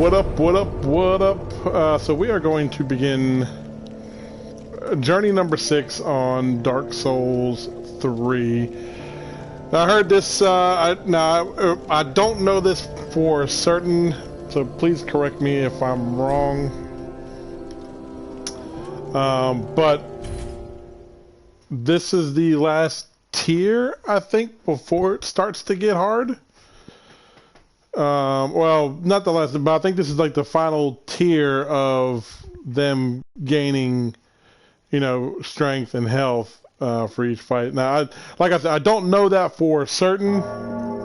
What up, what up, what up? So we are going to begin journey number 6 on Dark Souls 3. Now, I heard this, I don't know this for certain, so please correct me if I'm wrong. But this is the last tier, I think, before it starts to get hard. Well, not the last, but I think this is like the final tier of them gaining, you know, strength and health for each fight. Now, like I said, I don't know that for certain,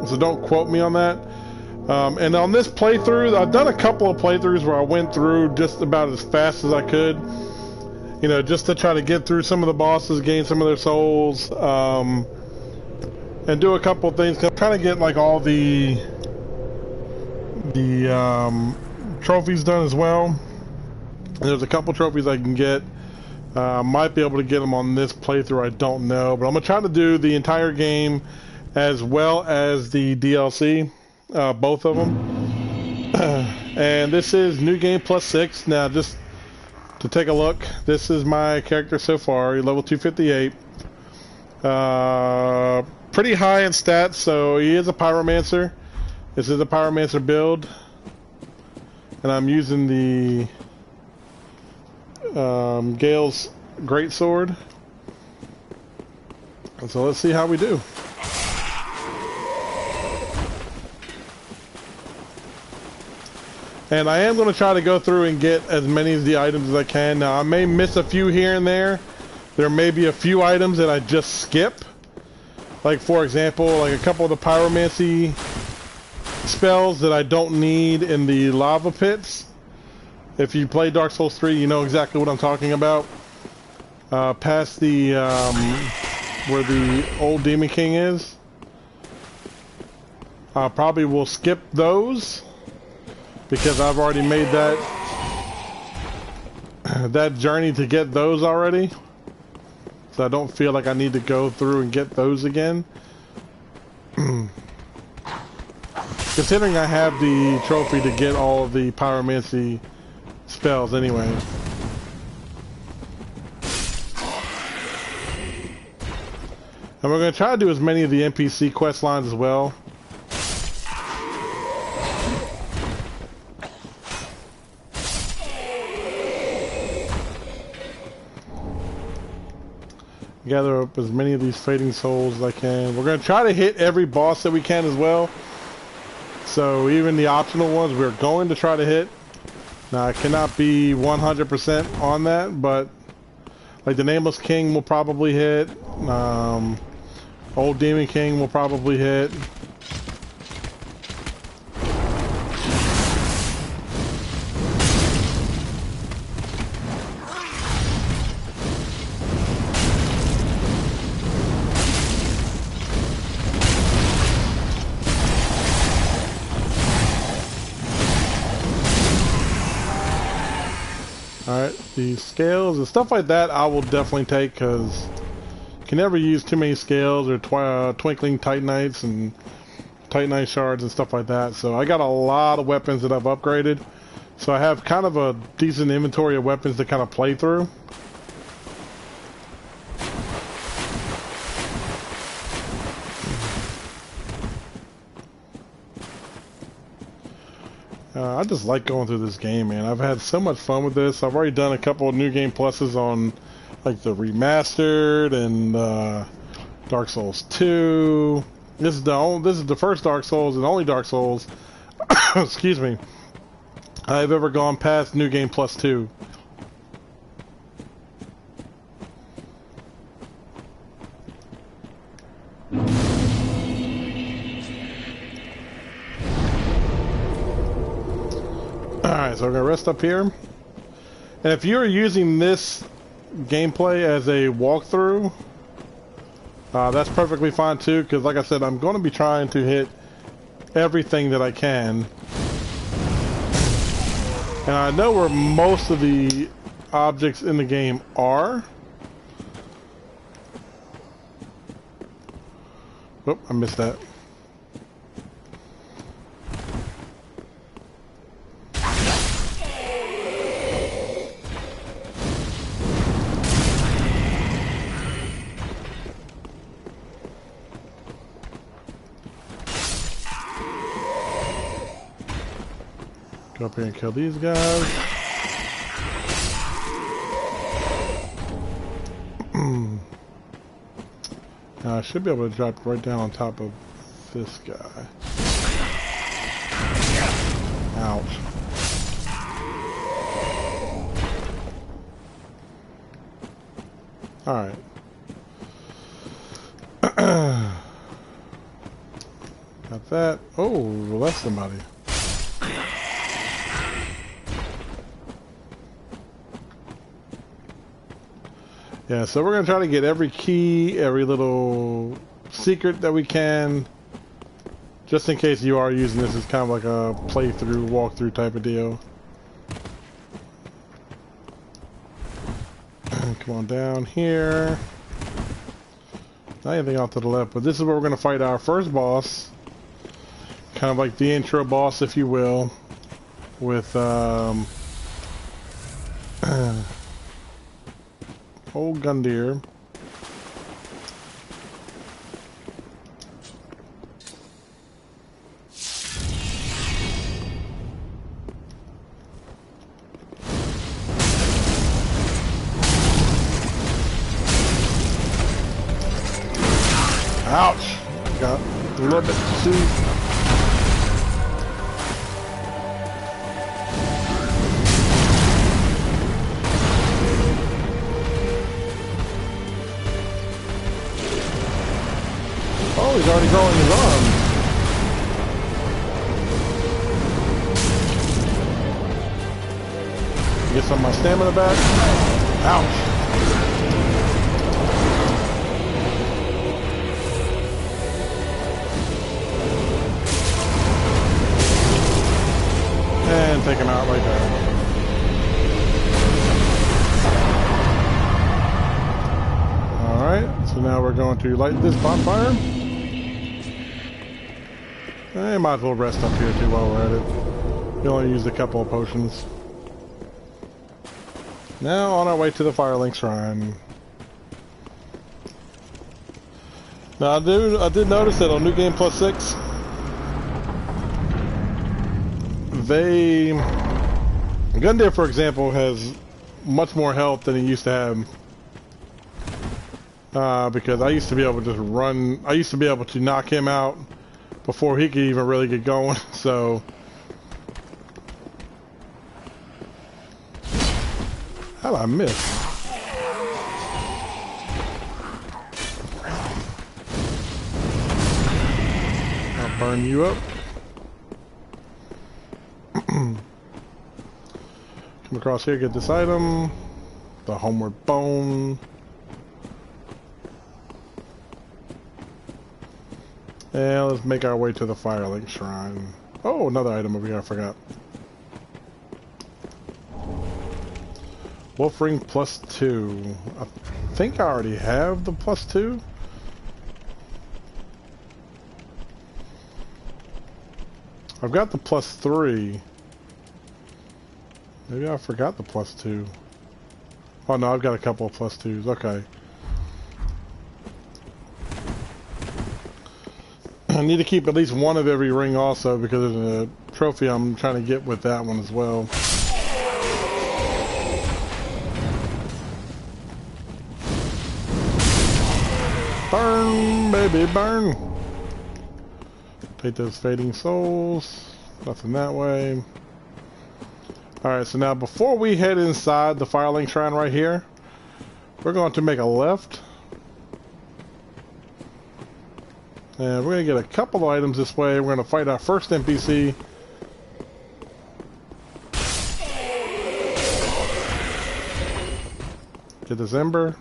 so don't quote me on that. And on this playthrough, I've done a couple of playthroughs where I went through just about as fast as I could, you know, just to try to get through some of the bosses, gain some of their souls, and do a couple of things. I'm trying to get like all the trophies done as well. And there's a couple trophies I can get. Might be able to get them on this playthrough, I don't know, but I'm gonna try to do the entire game as well as the DLC, both of them. And this is New Game Plus 6. Now, just to take a look, this is my character so far, level 258. Pretty high in stats, so he is a pyromancer. This is a pyromancer build, and I'm using the Gale's greatsword. And so let's see how we do. And I am going to try to go through and get as many of the items as I can. Now, I may miss a few here and there. There may be a few items that I just skip. Like, for example, like a couple of the pyromancy spells that I don't need in the lava pits. If you play Dark Souls 3, you know exactly what I'm talking about. Past the where the old Demon King is, I probably will skip those because I've already made that journey to get those already. So I don't feel like I need to go through and get those again. Considering I have the trophy to get all of the pyromancy spells anyway. And we're going to try to do as many of the NPC quest lines as well. Gather up as many of these fading souls as I can. We're going to try to hit every boss that we can as well. So even the optional ones we're going to try to hit. Now I cannot be 100% on that, but like the Nameless King will probably hit. Old Demon King will probably hit. The scales and stuff like that I will definitely take, because you can never use too many scales or twinkling titanites and titanite shards and stuff like that. So I got a lot of weapons that I've upgraded, so I have kind of a decent inventory of weapons to kind of play through. I just like going through this game, man. I've had so much fun with this. I've already done a couple of New Game Pluses on, like, the Remastered and Dark Souls 2. This is the first Dark Souls and only Dark Souls, excuse me, I've ever gone past New Game Plus 2. Alright, so we're going to rest up here. And if you're using this gameplay as a walkthrough, that's perfectly fine too, because like I said, I'm going to be trying to hit everything that I can. And I know where most of the objects in the game are. Oh, I missed that. Go up here and kill these guys. Now I should be able to drop right down on top of this guy. Ouch. Alright. Got that. Oh, that's somebody. Yeah, so we're going to try to get every key, every little secret that we can, just in case you are using this as kind of like a playthrough, walkthrough type of deal. Come on down here. Not anything off to the left, but this is where we're going to fight our first boss. Kind of like the intro boss, if you will, with old Gundyr. Ouch! Got a little bit too. Oh, he's already growing his arm. Get some of my stamina back. Ouch! And take him out right there. Alright, so now we're going to light this bonfire. I might as well rest up here too while we're at it. We only used a couple of potions. Now on our way to the Firelink Shrine. Now I did notice that on New Game Plus 6, Gundyr, for example, has much more health than he used to have. Because I used to be able to just run. I used to be able to knock him out before he could even really get going. So, how did I miss? I'll burn you up. Come across here, get this item, the homeward bone, and let's make our way to the Firelink Shrine. Oh, another item over here I forgot. Wolf-ring +2. I think I already have the +2. I've got the +3. Maybe I forgot the +2. Oh no, I've got a couple of +2s. Okay. I need to keep at least one of every ring also because there's a trophy I'm trying to get with that one as well. Burn, baby, burn. Take those fading souls. Nothing that way. Alright, so now before we head inside the Firelink Shrine right here, we're going to make a left. And we're going to get a couple of items this way. We're going to fight our first NPC. Get this ember.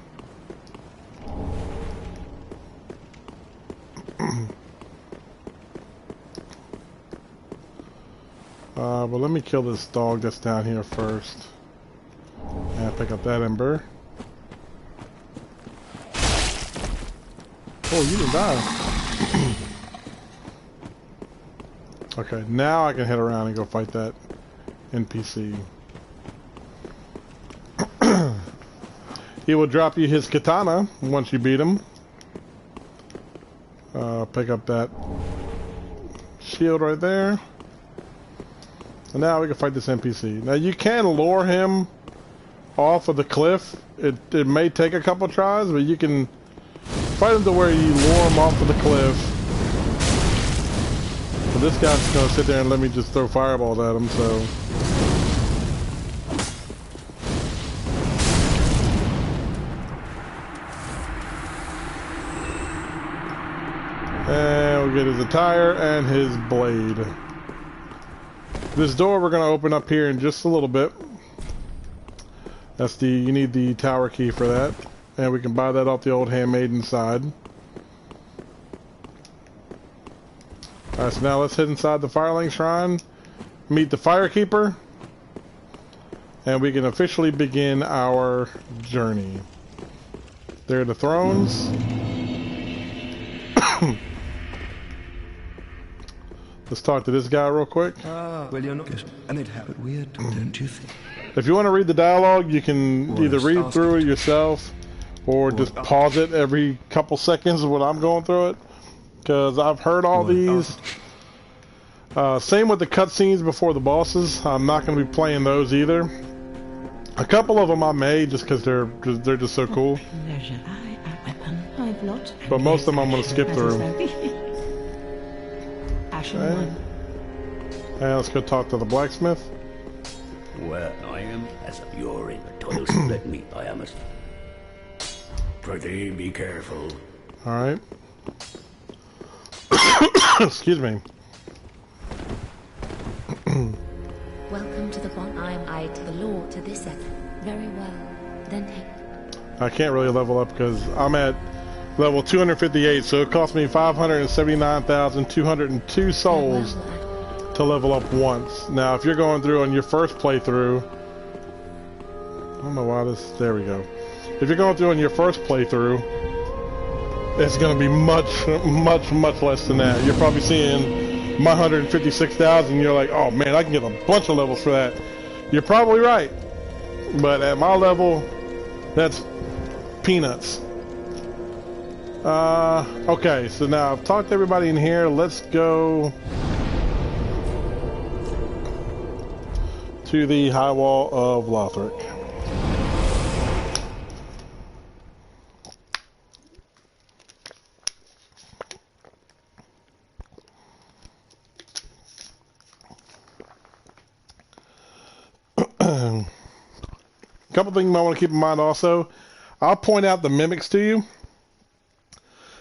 But let me kill this dog that's down here first. And pick up that ember. Oh, you didn't die. Okay, now I can head around and go fight that NPC. He will drop you his katana once you beat him. Pick up that shield right there. And now we can fight this NPC. Now you can lure him off of the cliff. It may take a couple tries, but you can fight him to where you lure him off of the cliff. But this guy's just gonna sit there and let me just throw fireballs at him, so. And we'll get his attire and his blade. This door we're gonna open up here in just a little bit. That's you need the tower key for that. And we can buy that off the old handmaiden side. Alright, so now let's head inside the Firelink Shrine, meet the Firekeeper, and we can officially begin our journey. There are the thrones. Let's talk to this guy real quick. Well, you're not. And it happened weird, don't you think? If you want to read the dialogue, you can either read through it yourself or just pause it every couple seconds when I'm going through it. Because I've heard all these. Same with the cutscenes before the bosses. I'm not going to be playing those either. A couple of them I may, just because they're just so cool. But most of them I'm going to skip through. Okay. And let's go talk to the blacksmith. Where I am, as of yore in the toil split me, I must. Prithee, be careful. Alright. Excuse me. Welcome to the I to the law to this set. Very well. Then take. I can't really level up because I'm at level 258, so it cost me 579,202 souls to level up once. Now, if you're going through on your first playthrough, I don't know why this. There we go. If you're going through on your first playthrough, it's going to be much less than that. You're probably seeing my 156,000. You're like, oh man, I can get a bunch of levels for that. You're probably right, but at my level, that's peanuts. Okay, so now I've talked to everybody in here. Let's go to the high wall of Lothric. Couple things I want to keep in mind also. I'll point out the mimics to you.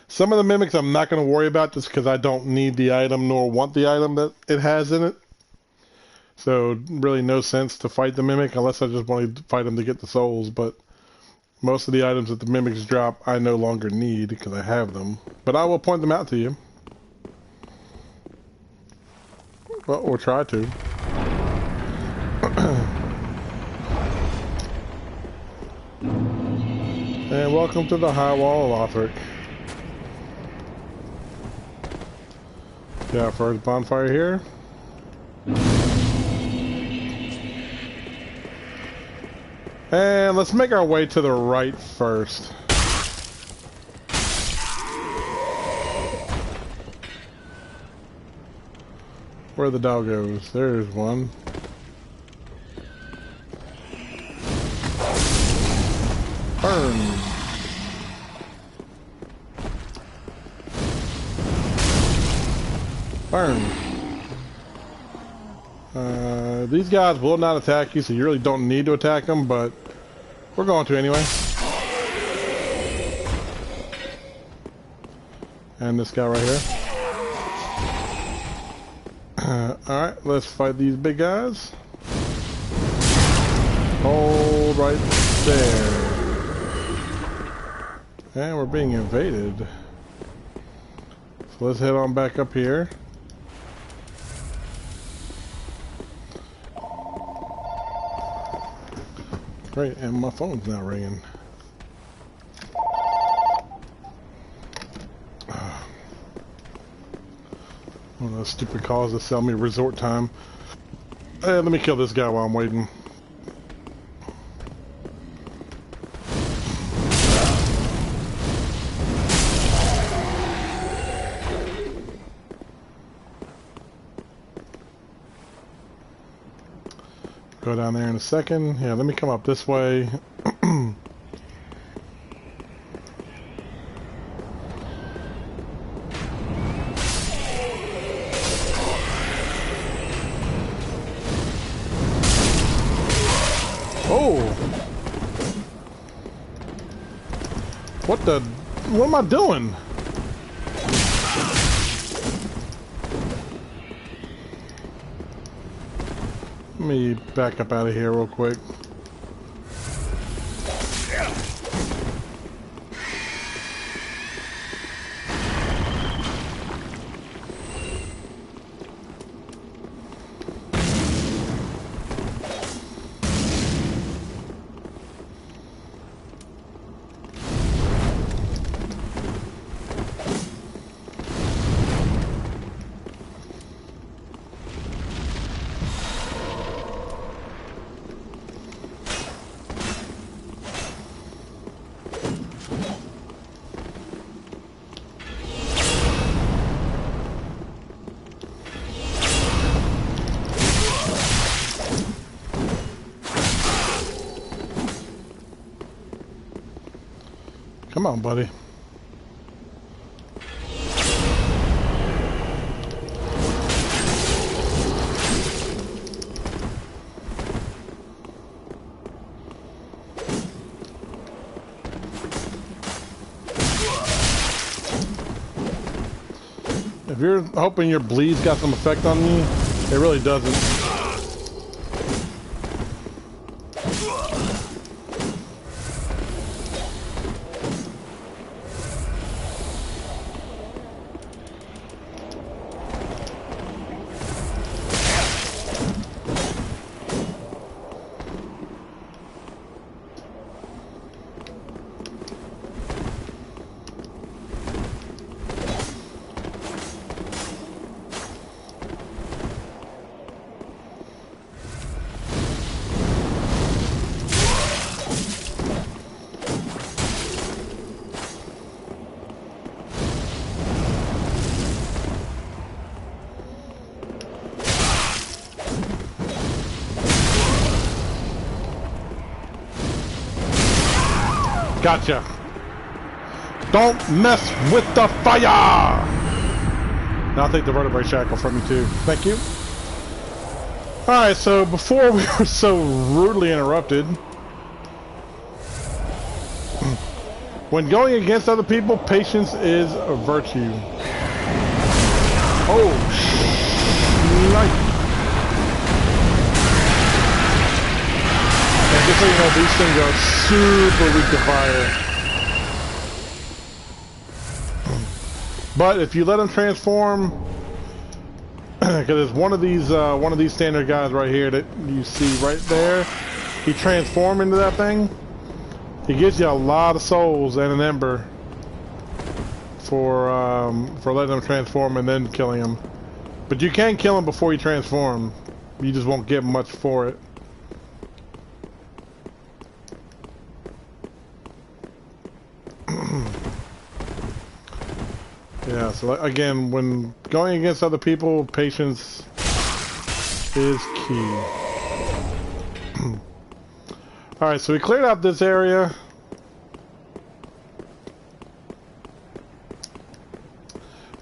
Some of the mimics I'm not going to worry about just because I don't need the item nor want the item that it has in it. So really no sense to fight the mimic unless I just want to fight them to get the souls. But most of the items that the mimics drop I no longer need because I have them. But I will point them out to you. Well, or try to. And welcome to the high wall of Lothric. Got our first bonfire here. And let's make our way to the right first. Where the doggos? There's one. Burn. Burn. These guys will not attack you, so you really don't need to attack them, but we're going to anyway. And this guy right here. Alright, let's fight these big guys. Hold right there. And we're being invaded. So let's head on back up here. Great, and my phone's not ringing. One of those stupid calls that sell me resort time. Let me kill this guy while I'm waiting. Go down there in a second. Yeah, let me come up this way. Oh! What am I doing? Let me back up out of here real quick. Come on, buddy. If you're hoping your bleed's got some effect on you, it really doesn't. Gotcha. Don't mess with the fire! Now I'll take the vertebrae shackle from you too. Thank you. Alright, so before we were so rudely interrupted, when going against other people, patience is a virtue. Oh, nice. And just so you know, these things are super weak to fire. But if you let them transform, because there's one of these standard guys right here that you see right there, he transforms into that thing. He gives you a lot of souls and an ember for letting them transform and then killing him. But you can kill him before you transform. You just won't get much for it. Yeah, so again, when going against other people, patience is key. Alright, so we cleared out this area.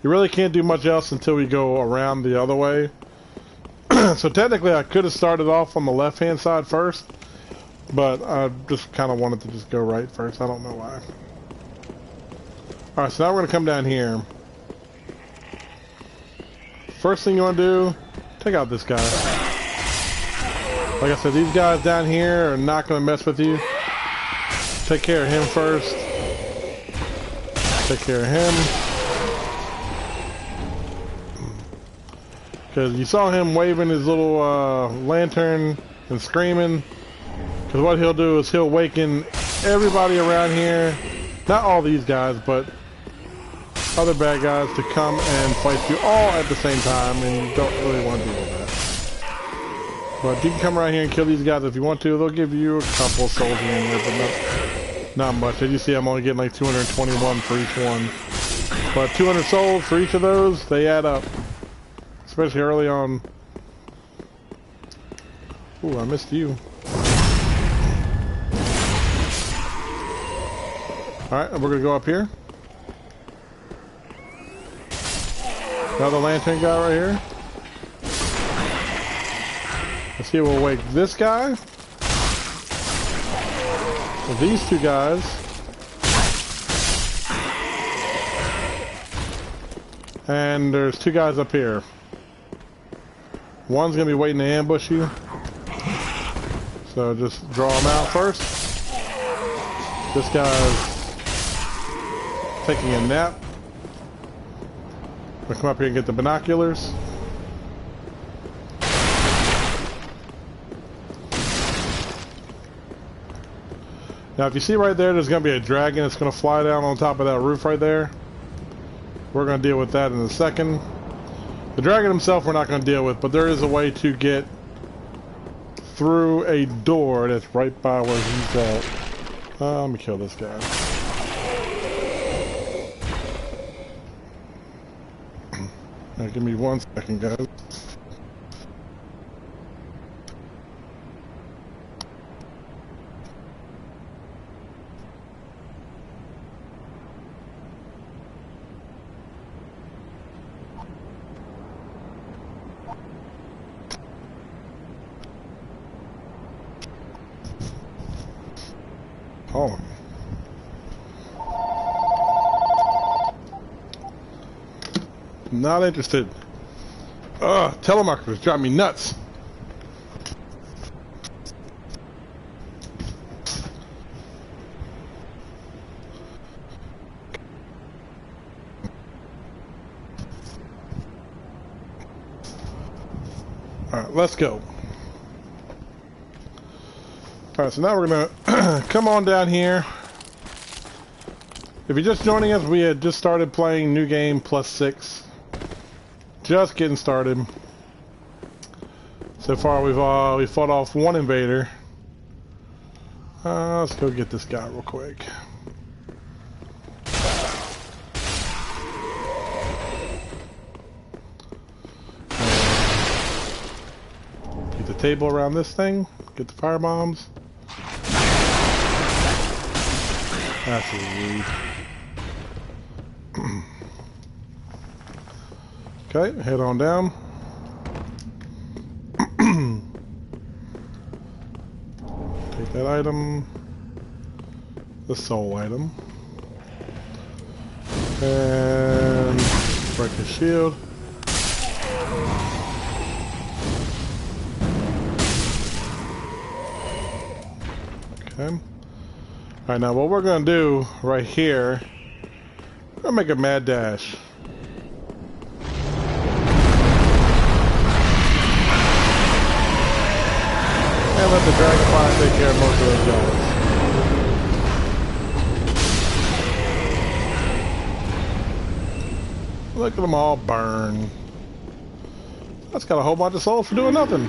You really can't do much else until we go around the other way. So technically I could have started off on the left hand side first, but I just kind of wanted to just go right first. I don't know why. Alright, so now we're going to come down here. First thing you want to do, take out this guy. Like I said, these guys down here are not going to mess with you. Take care of him first. Take care of him. Because you saw him waving his little lantern and screaming. Because what he'll do is he'll awaken everybody around here. Not all these guys, but other bad guys to come and fight you all at the same time, and you don't really want to deal with that. But you can come around here and kill these guys if you want to. They'll give you a couple souls in there, but not much. As you see, I'm only getting like 221 for each one. But 200 souls for each of those, they add up. Especially early on. Ooh, I missed you. Alright, we're gonna go up here. Another lantern guy right here. Let's see, we'll wake this guy. Well, these two guys. And there's two guys up here. One's gonna be waiting to ambush you. So just draw them out first. This guy's taking a nap. We'll come up here and get the binoculars. Now if you see right there, there's going to be a dragon that's going to fly down on top of that roof right there. We're going to deal with that in a second. The dragon himself we're not going to deal with, but there is a way to get through a door that's right by where he's at. Let me kill this guy. Now, give me 1 second, guys. Oh. Not interested. Ugh, telemarketers drive me nuts. Alright, let's go. Alright, so now we're gonna come on down here. If you're just joining us, we had just started playing New Game +6. Just getting started. So far we fought off one invader. Let's go get this guy real quick. Get the table around this thing. Get the fire bombs. That's rude. Okay, head on down. Take that item. The soul item. And break his shield. Okay. Alright, now what we're gonna do right here, we're gonna make a mad dash. And let the dragonfly take care of most of those guys. Look at them all burn. That's got a whole bunch of souls for doing nothing.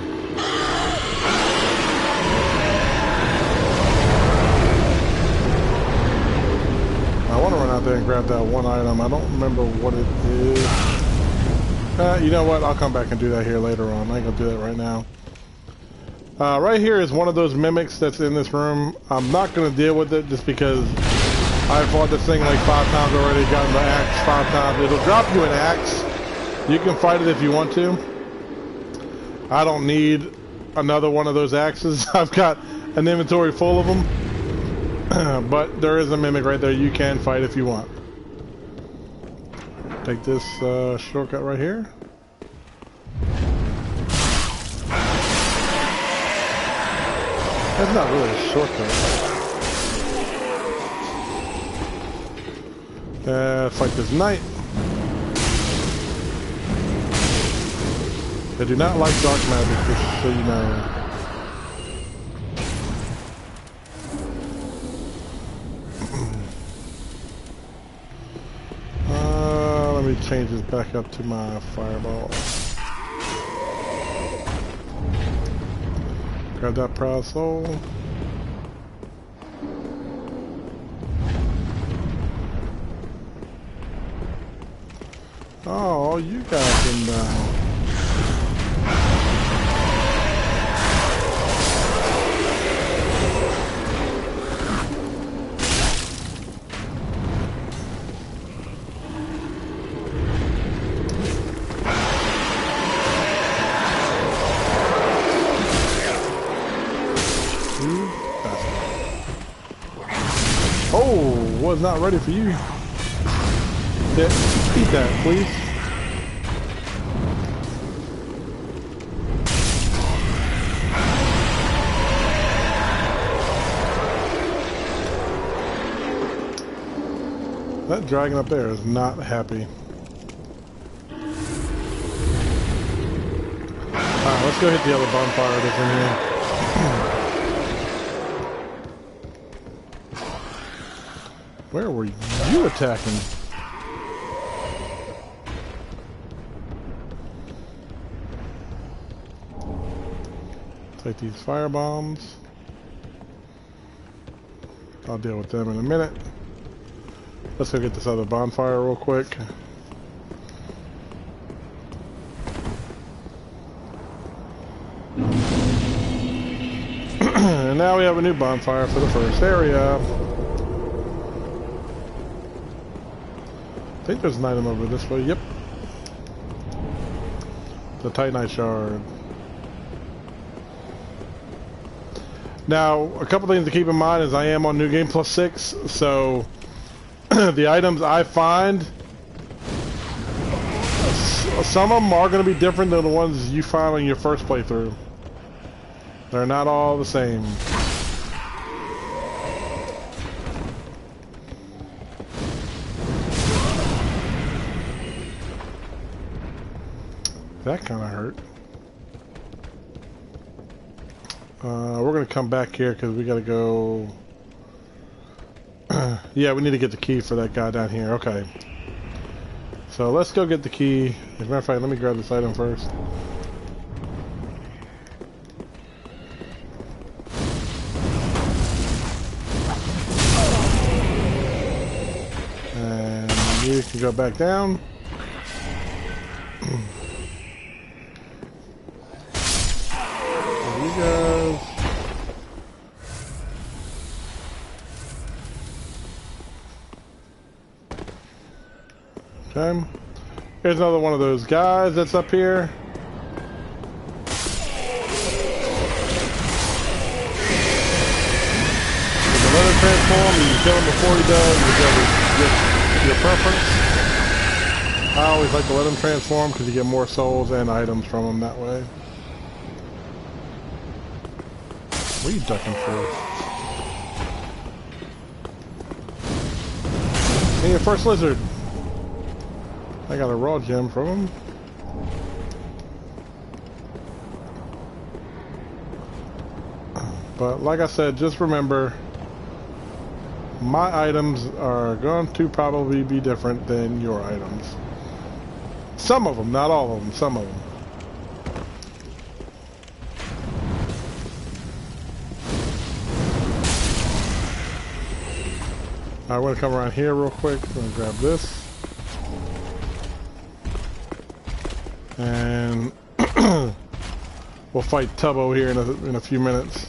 I want to run out there and grab that one item. I don't remember what it is. You know what? I'll come back and do that here later on. I ain't gonna do that right now. Right here is one of those mimics that's in this room. I'm not going to deal with it just because I've fought this thing like 5 times already, gotten the axe 5 times. It'll drop you an axe. You can fight it if you want to. I don't need another one of those axes. I've got an inventory full of them. But there is a mimic right there you can fight if you want. Take this shortcut right here. That's not really a shortcut. Fight this knight. They do not like dark magic, just so you know. Let me change this back up to my fireball. Grab that proud soul. Oh, you guys can die. was not ready for you. Yeah, eat that, please. That dragon up there is not happy. Alright, let's go hit the other bonfire that's in here. Where were you attacking? Take these fire bombs. I'll deal with them in a minute. Let's go get this other bonfire real quick. And now we have a new bonfire for the first area. I think there's an item over this way. Yep. The Titanite shard. Now, a couple things to keep in mind is I am on New Game Plus 6, so the items I find, some of them are going to be different than the ones you find on your first playthrough. They're not all the same. That kind of hurt. We're going to come back here because we got to go... yeah, we need to get the key for that guy down here. Okay. So let's go get the key. As a matter of fact, let me grab this item first. And you can go back down. There you go. Okay. Here's another one of those guys that's up here. You can let him transform, you can kill him before he does, whichever your preference. I always like to let him transform because you get more souls and items from him that way. What are you ducking for? Hey, your first lizard. I got a raw gem from him. But like I said, just remember, my items are going to probably be different than your items. Some of them, not all of them, some of them. I want to come around here real quick. I'm going to grab this. And we'll fight Tubbo here in a few minutes.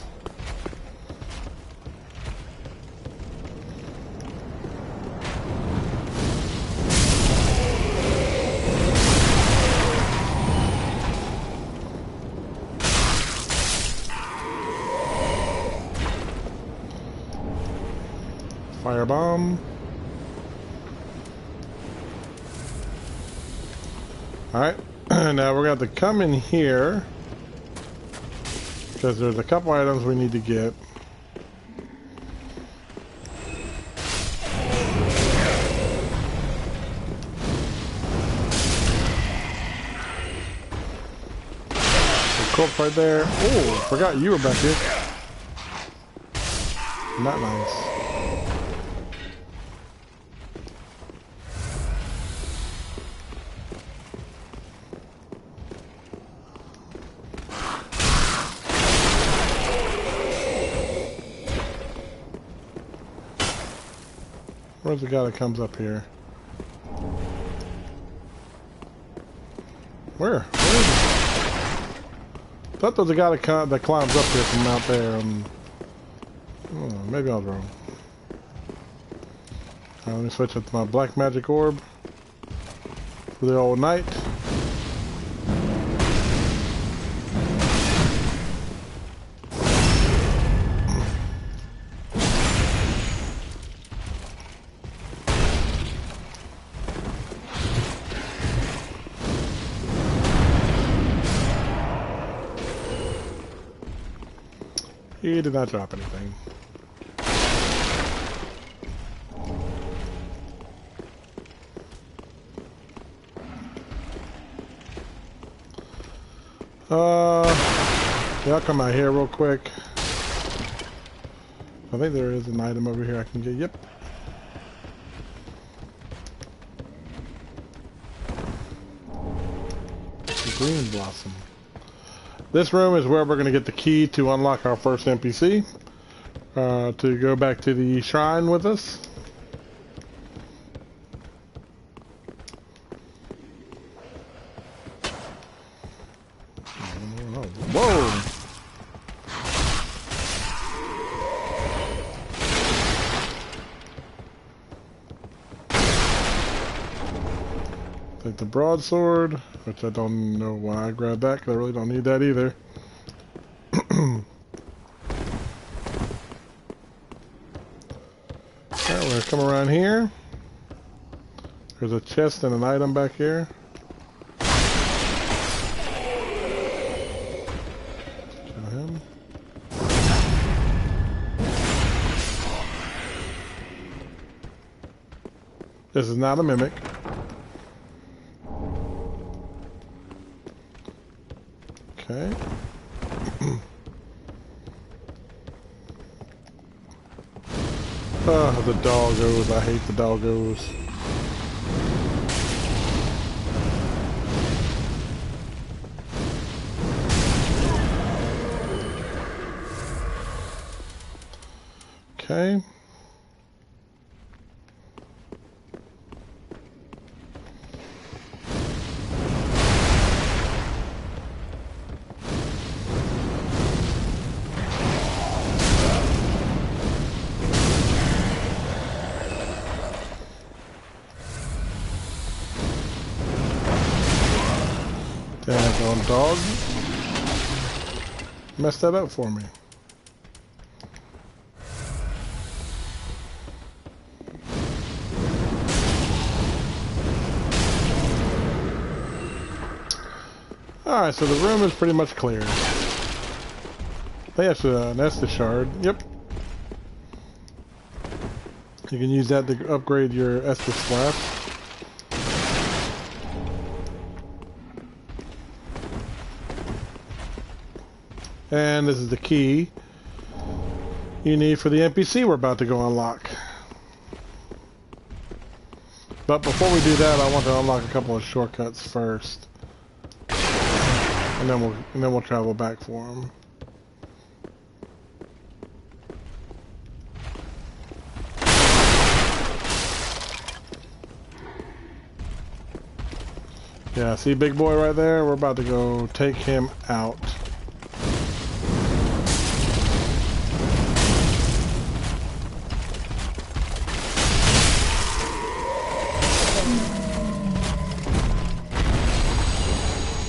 Firebomb. Alright. Now we're going to have to come in here because there's a couple items we need to get. The corpse right there. Oh, forgot you were back here. Not nice. Where's the guy that comes up here? Where? Where is he? I thought there was a guy that climbs up here from out there. Oh, maybe I was wrong. Let me switch up to my black magic orb for the old knight. He did not drop anything. Yeah, I'll come out here real quick. I think there is an item over here I can get. Yep. Green blossom. This room is where we're going to get the key to unlock our first NPC. To go back to the shrine with us. Whoa! Take the broadsword, which I don't know why I grabbed that, because I really don't need that either. Alright, we're going to come around here. There's a chest and an item back here. Kill him. This is not a mimic. Okay. Oh, the doggos. I hate the doggos. Okay. Daggone dog. Messed that up for me. Alright, so the room is pretty much clear. That's an Estus shard. Yep. You can use that to upgrade your Estus flask. And this is the key you need for the NPC we're about to go unlock. But before we do that, I want to unlock a couple of shortcuts first. And then we'll travel back for them. Yeah, see big boy right there? We're about to go take him out.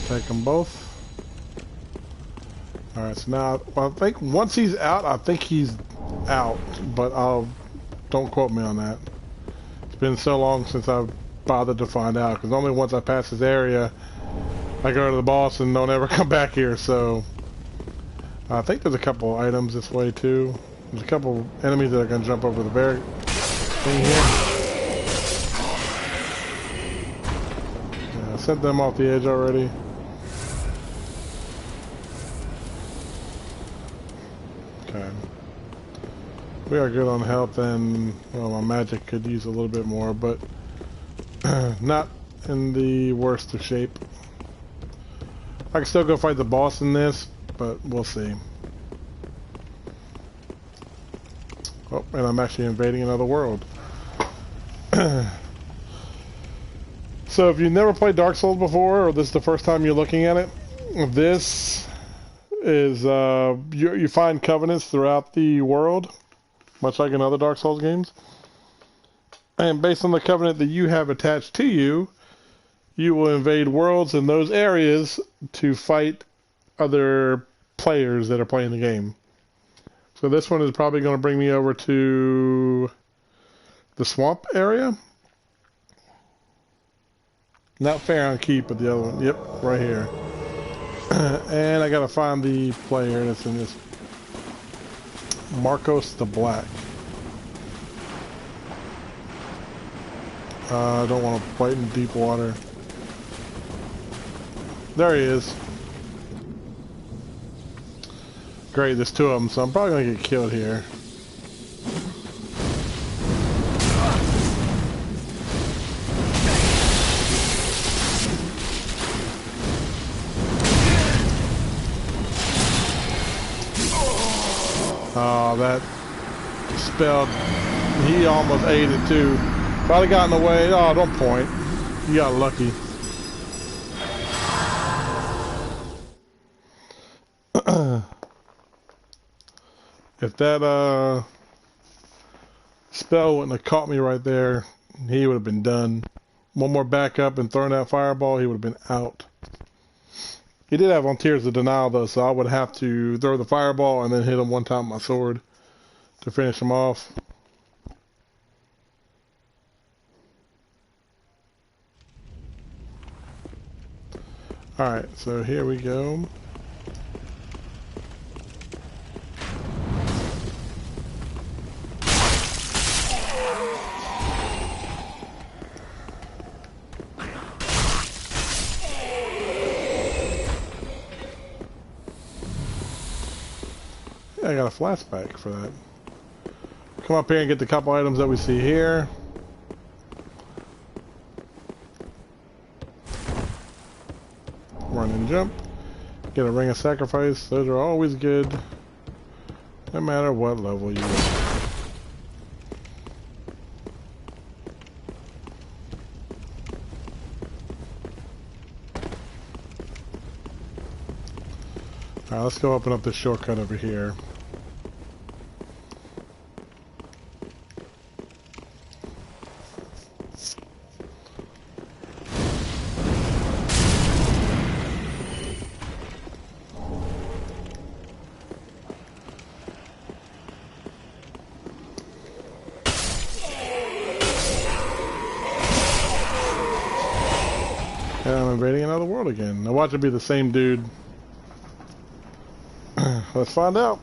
Take them both. Alright, so now, well, I think once he's out, I think he's out, but don't quote me on that. It's been so long since I've bothered to find out, because only once I pass this area, I go to the boss and don't ever come back here, so I think there's a couple items this way too. There's a couple enemies that are going to jump over the very thing here. Yeah, I sent them off the edge already. Okay. We are good on health, and well, my magic could use a little bit more, but not in the worst of shape. I can still go fight the boss in this, but we'll see. Oh, and I'm actually invading another world. So if you've never played Dark Souls before, or this is the first time you're looking at it, this is you find covenants throughout the world, much like in other Dark Souls games. And based on the covenant that you have attached to you, you will invade worlds in those areas to fight other players that are playing the game. So this one is probably going to bring me over to the swamp area. Not fair on keep, but the other one. Yep, right here. And I got to find the player that's in this Marcos the Black. I don't want to fight in deep water. There he is. Great, there's two of them, so I'm probably gonna get killed here. Oh, that spell, he almost ate it too. If I'd have gotten away, oh, don't point. You got lucky. If that spell wouldn't have caught me right there, he would have been done. One more backup and throwing that fireball, he would have been out. He did have on Tears of Denial though, so I would have to throw the fireball and then hit him one time with my sword to finish him off. Alright, so here we go. I got a flashback for that. Come up here and get the couple items that we see here. Run and jump. Get a ring of sacrifice. Those are always good, no matter what level you are. Alright, let's go open up this shortcut over here. And I'm invading another world again. Now watch it be the same dude. Let's find out.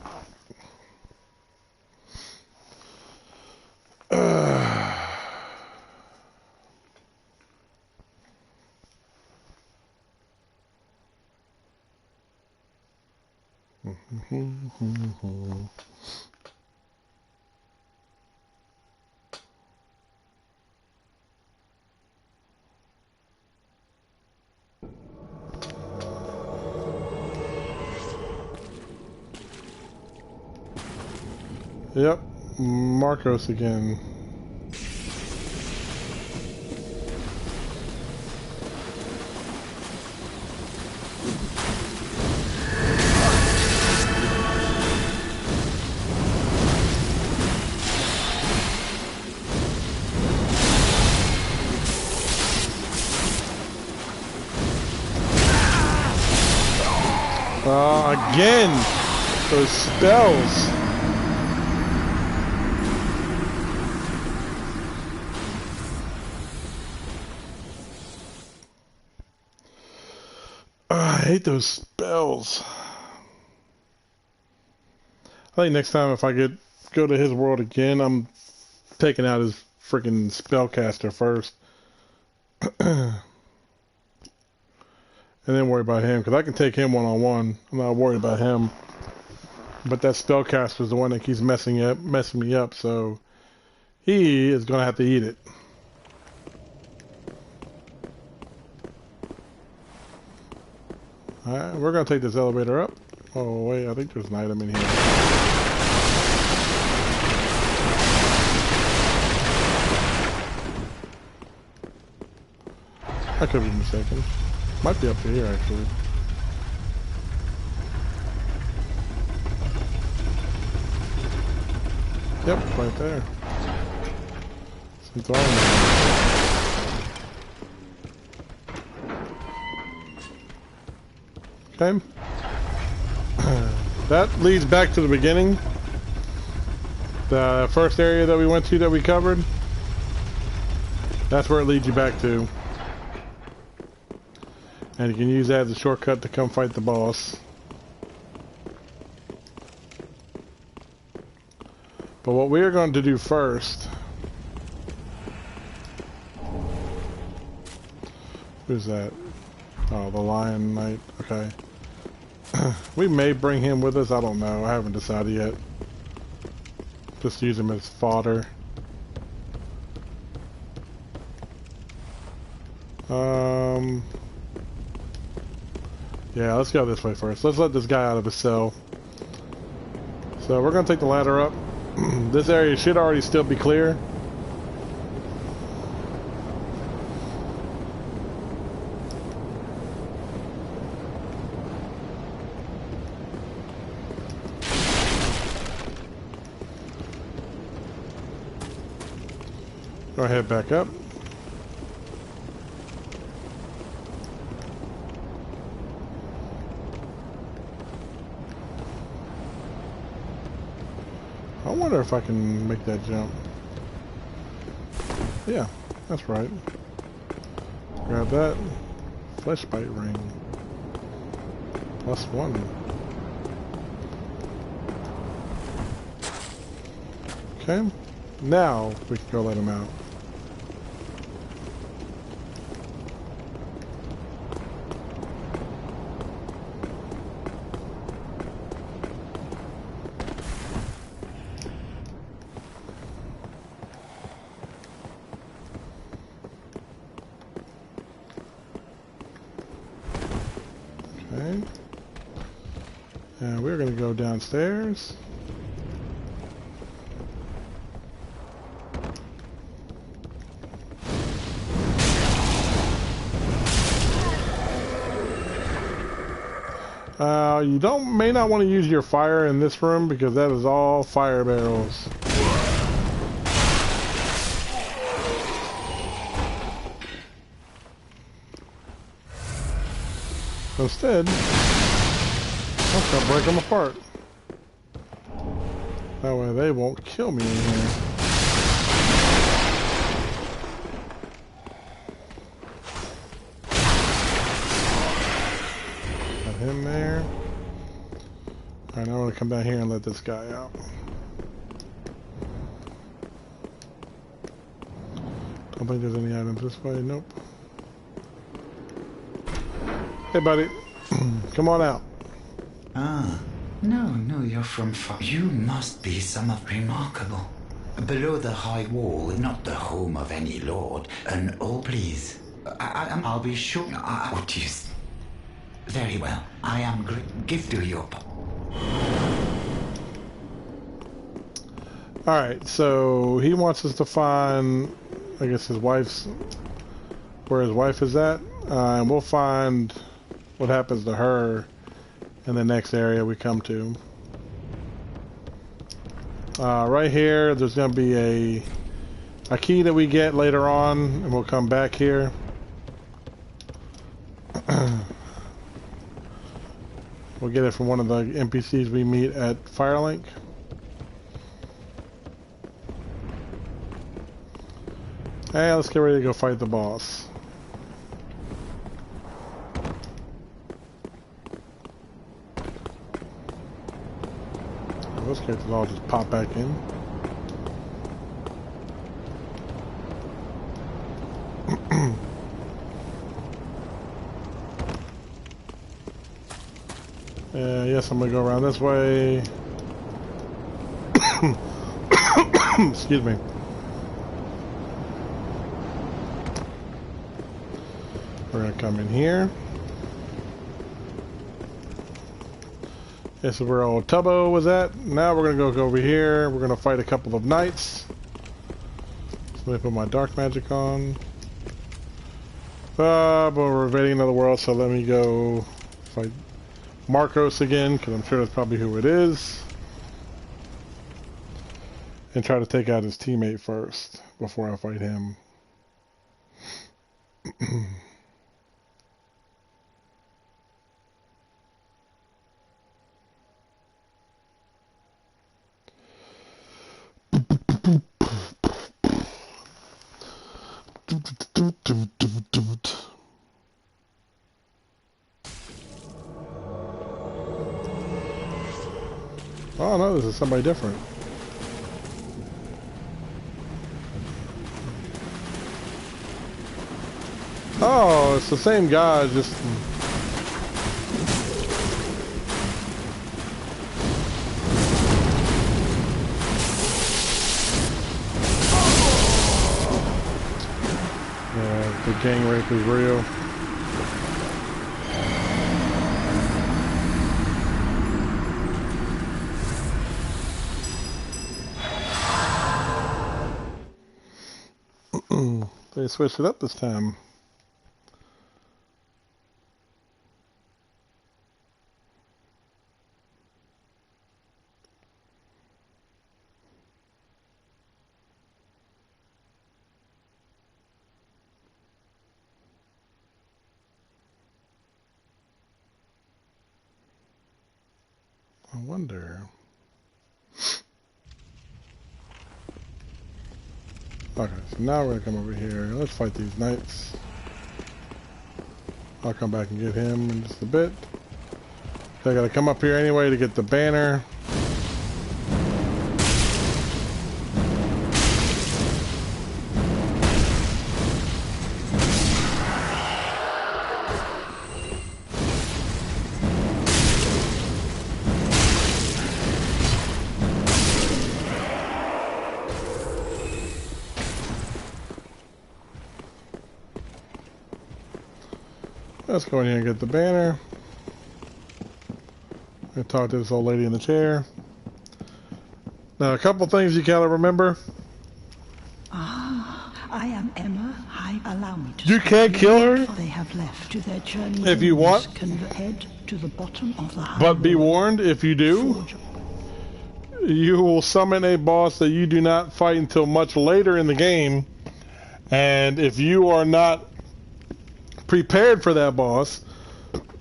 Yep, Marcos again. Again, those spells. I hate those spells. I think next time if I go to his world again, I'm taking out his freaking spellcaster first. And then worry about him, because I can take him one-on-one. I'm not worried about him. But that spellcaster is the one that keeps messing me up, so he is going to have to eat it. Alright, we're going to take this elevator up. Oh, wait, I think there's an item in here. I could be mistaken. Might be up to here, actually. Yep, right there. Some throwing. Okay. That leads back to the beginning. The first area that we went to that we covered. That's where it leads you back to. And you can use that as a shortcut to come fight the boss. But what we are going to do first... Who's that? Oh, the Lion Knight. Okay. We may bring him with us. I don't know. I haven't decided yet. Just use him as fodder. Yeah, let's go this way first. Let's let this guy out of his cell. So we're going to take the ladder up. This area should already still be clear. Go ahead, back up. I wonder if I can make that jump. Yeah, that's right. Grab that. Fleshbite ring. +1. Okay. Now we can go let him out. Okay. And we're going to go downstairs. You may not want to use your fire in this room because that is all fire barrels. Instead, I'm gonna break them apart. That way they won't kill me in here. Got him there. Alright, now I'm gonna come down here and let this guy out. Don't think there's any items this way. Nope. Hey, buddy. Come on out. Ah, no, you're from far. You must be some of remarkable. Below the high wall, not the home of any lord. And oh, please, I'll be sure. What you? Very well. I am give to your. All right, so he wants us to find, I guess his wife's, where his wife is at, and we'll find what happens to her in the next area we come to. Right here, there's going to be a key that we get later on, and we'll come back here. We'll get it from one of the NPCs we meet at Firelink. Hey, let's get ready to go fight the boss. Those characters all just pop back in. Yes, I'm gonna go around this way. Excuse me. We're gonna come in here. This is where old Tubbo was at. Now we're gonna go over here. We're gonna fight a couple of knights. So let me put my dark magic on. But we're invading another world, so let me go fight Marcos again, because I'm sure that's probably who it is. And try to take out his teammate first before I fight him. Oh no, this is somebody different. Oh, it's the same guy, just... Yeah, the gang rape is real. They switched it up this time. I wonder. Okay, so now we're gonna come over here. Let's fight these knights. I'll come back and get him in just a bit. So I gotta come up here anyway to get the banner. Let's go in here and get the banner. I talk to this old lady in the chair. Now, a couple things you gotta remember. I am Emma. Allow me to. You can't kill her. They have left to their journey. If you want. Can head to the bottom of the. But be warned, if you do, you will summon a boss that you do not fight until much later in the game. And if you are not prepared for that boss,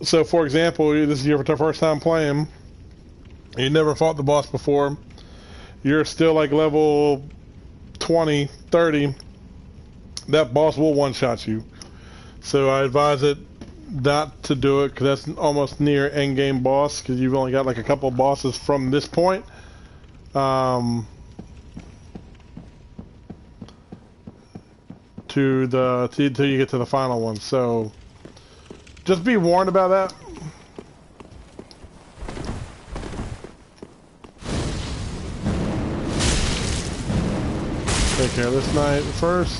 so for example, this is your first time playing, you never fought the boss before, you're still like level 20, 30, that boss will one-shot you. So I advise it not to do it, because that's almost near end-game boss, because you've only got like a couple bosses from this point. Till you get to the final one. So just be warned about that. Take care of this knight first.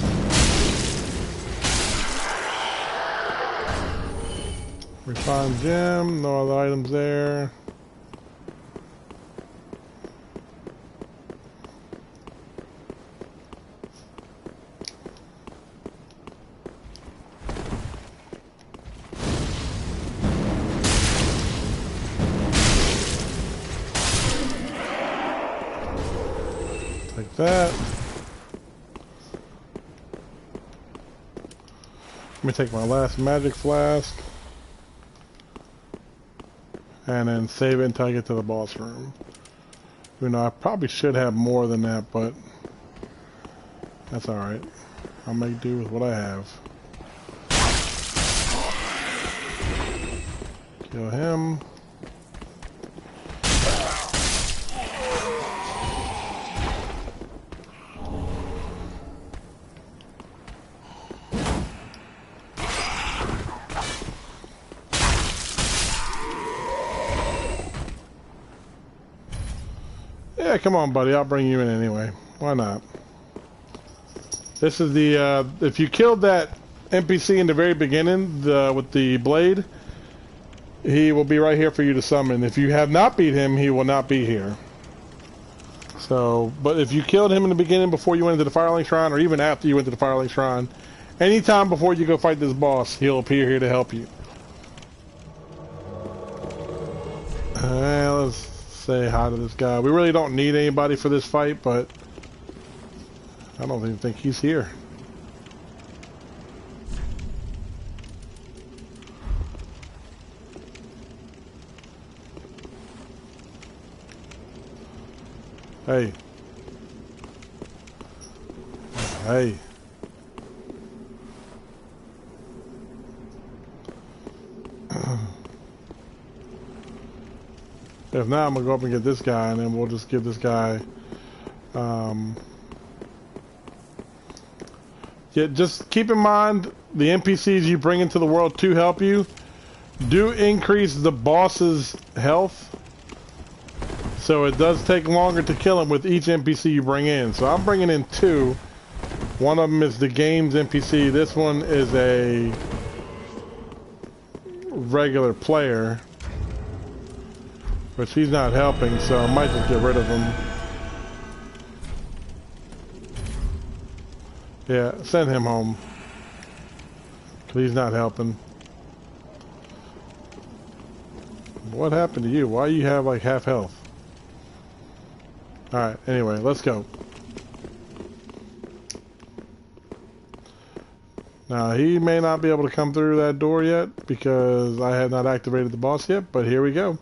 Refine gem, no other items there. That. Let me take my last magic flask and then save it until I get to the boss room. You know, I probably should have more than that, but that's alright. I'll make do with what I have. Kill him. Yeah, come on, buddy. I'll bring you in anyway. Why not? This is the, if you killed that NPC in the very beginning, with the blade, he will be right here for you to summon. If you have not beat him, he will not be here. So, but if you killed him in the beginning before you went into the Firelink Shrine, or even after you went to the Firelink Shrine, anytime before you go fight this boss, he'll appear here to help you. Let's say hi to this guy. We really don't need anybody for this fight, but I don't even think he's here. Hey. Hey. If not, I'm gonna go up and get this guy, and then we'll just give this guy Yeah, just keep in mind the NPCs you bring into the world to help you do increase the boss's health. So it does take longer to kill him with each NPC you bring in. So I'm bringing in 2. One of them is the game's NPC. This one is a regular player. But she's not helping, so I might just get rid of him. Yeah, send him home. 'Cause he's not helping. What happened to you? Why you have like half health? Alright, anyway, let's go. Now, he may not be able to come through that door yet because I had not activated the boss yet, but here we go.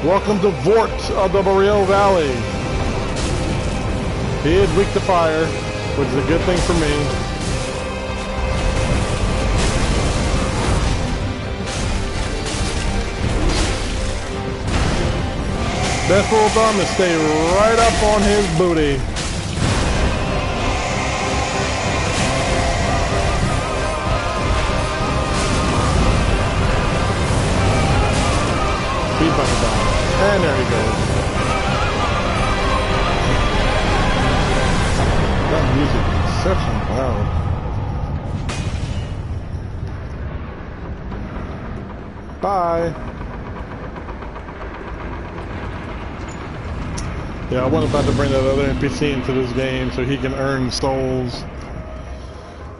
Welcome to Vort of the Boreal Valley. He is weak to fire, which is a good thing for me. Best rule of thumb is stay right up on his booty. He's about to die. And there he goes. That music is exceptionally loud. Bye. Yeah, I was about to bring that other NPC into this game so he can earn souls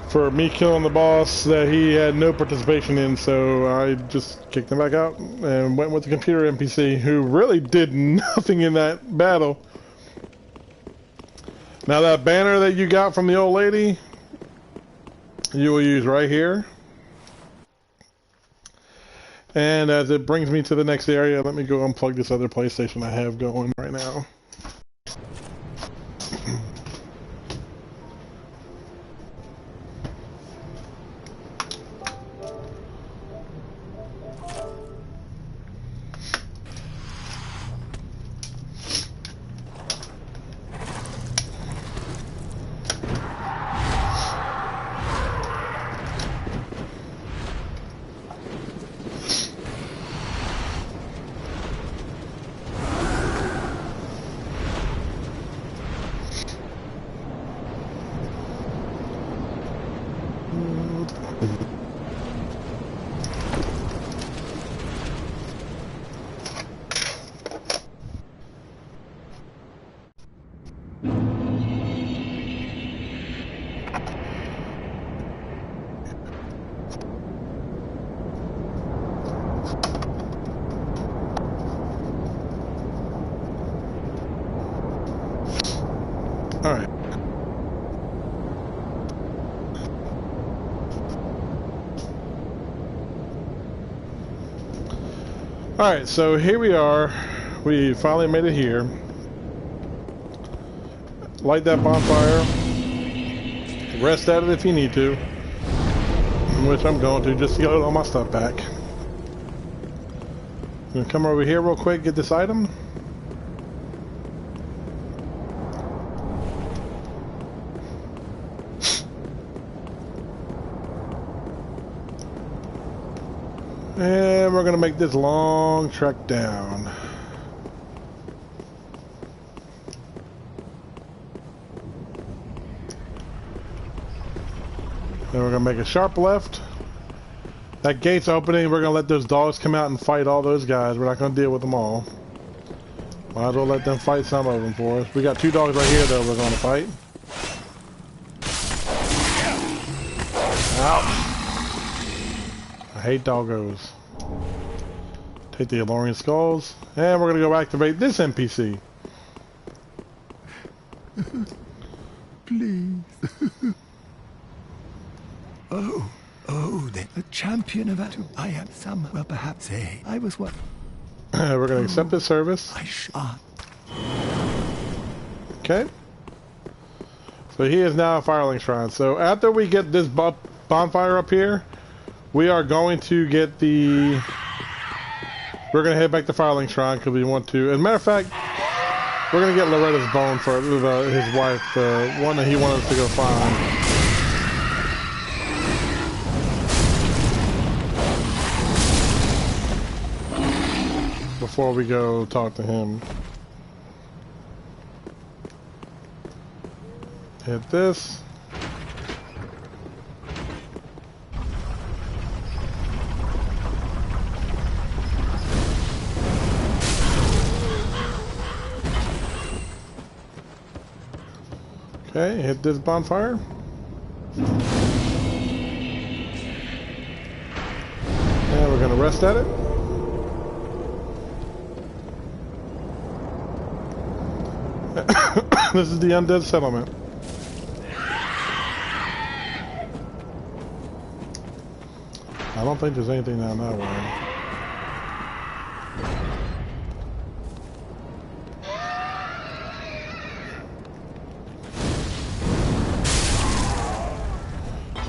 for me killing the boss that he had no participation in, so I just kicked him back out and went with the computer NPC who really did nothing in that battle. Now that banner that you got from the old lady, you will use right here. And as it brings me to the next area, let me go unplug this other PlayStation I have going right now. Alright. Alright, so here we are. We finally made it here. Light that bonfire. Rest at it if you need to. Which I'm going to, just to get all my stuff back. I'm gonna come over here real quick, get this item. And we're going to make this long trek down. Then we're going to make a sharp left. That gate's opening. We're going to let those dogs come out and fight all those guys. We're not going to deal with them all. Might as well let them fight some of them for us. We got 2 dogs right here though we're going to fight. Ouch. I hate doggos. Take the alluring skulls, and we're gonna go activate this NPC. Please. Oh, the champion of Atu. I am some. Well, perhaps say I was what? We're gonna accept this service. I shot. Okay. So he is now a Firelink Shrine. So after we get this bonfire up here, we are going to get the... We're going to head back to Firelink Shrine because we want to... As a matter of fact, We're gonna get Loretta's bone for his wife, the one that he wanted us to go find. Before we go talk to him. Hit this. Okay, hit this bonfire. And we're gonna rest at it. This is the Undead Settlement. I don't think there's anything down that way.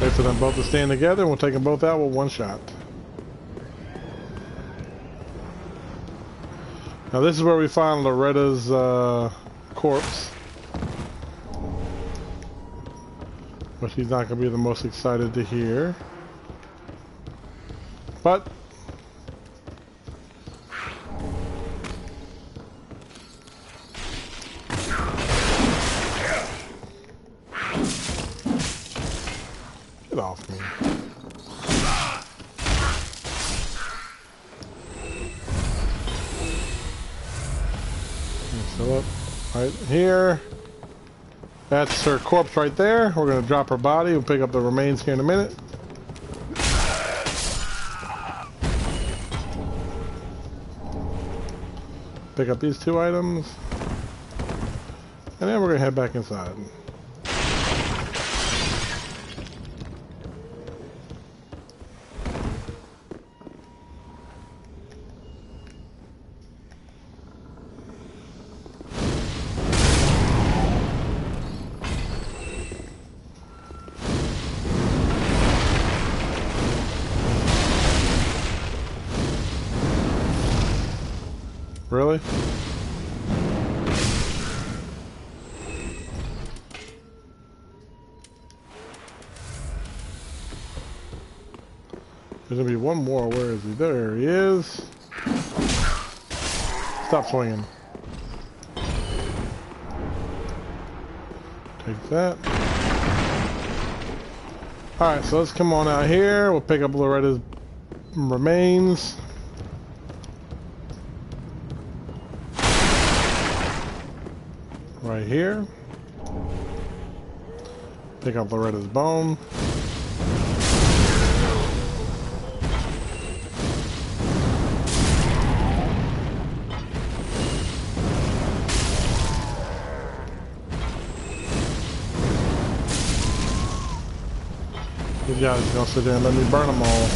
Wait for them both to stand together and we'll take them both out with one shot. Now this is where we find Loretta's corpse. But she's not going to be the most excited to hear. But get off me. Fill up right here. That's her corpse right there. We're going to drop her body. We'll pick up the remains here in a minute. Pick up these two items. And then we're going to head back inside. Really? There's gonna be one more. Where is he? There he is. Stop swinging. Take that. Alright, so let's come on out here. We'll pick up Loretta's remains. Right here. Pick up Loretta's bone. These guys are gonna sit there and let me burn them all.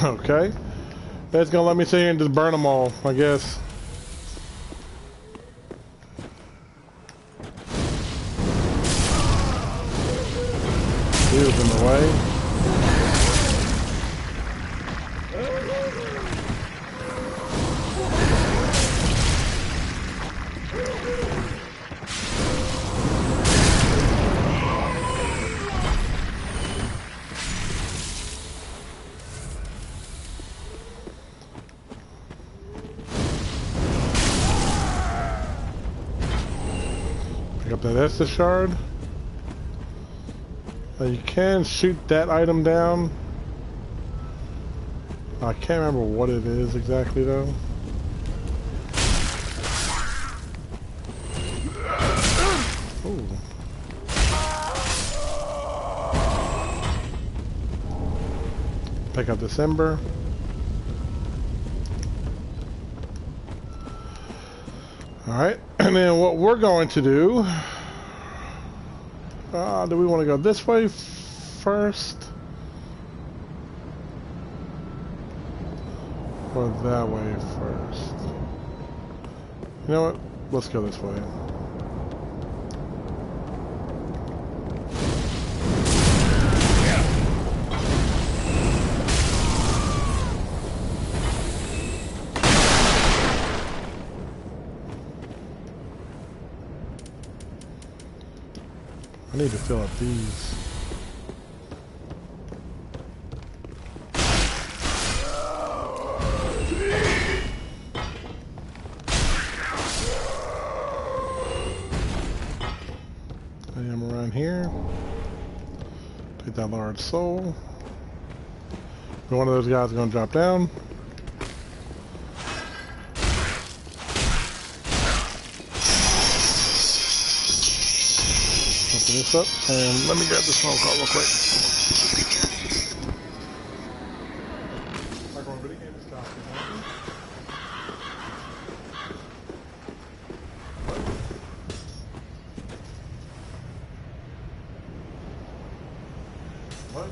Okay. That's gonna let me sit here and just burn them all, I guess. He was in the way. Up there, that's the shard. You can shoot that item down. I can't remember what it is exactly though. Ooh. Pick up this ember. Alright, and then what we're going to do, do we want to go this way first? Or that way first? You know what? Let's go this way. I need to fill up these. I am around here. Take that large soul. One of those guys is going to drop down. Open this up and let me grab this phone call real quick. What?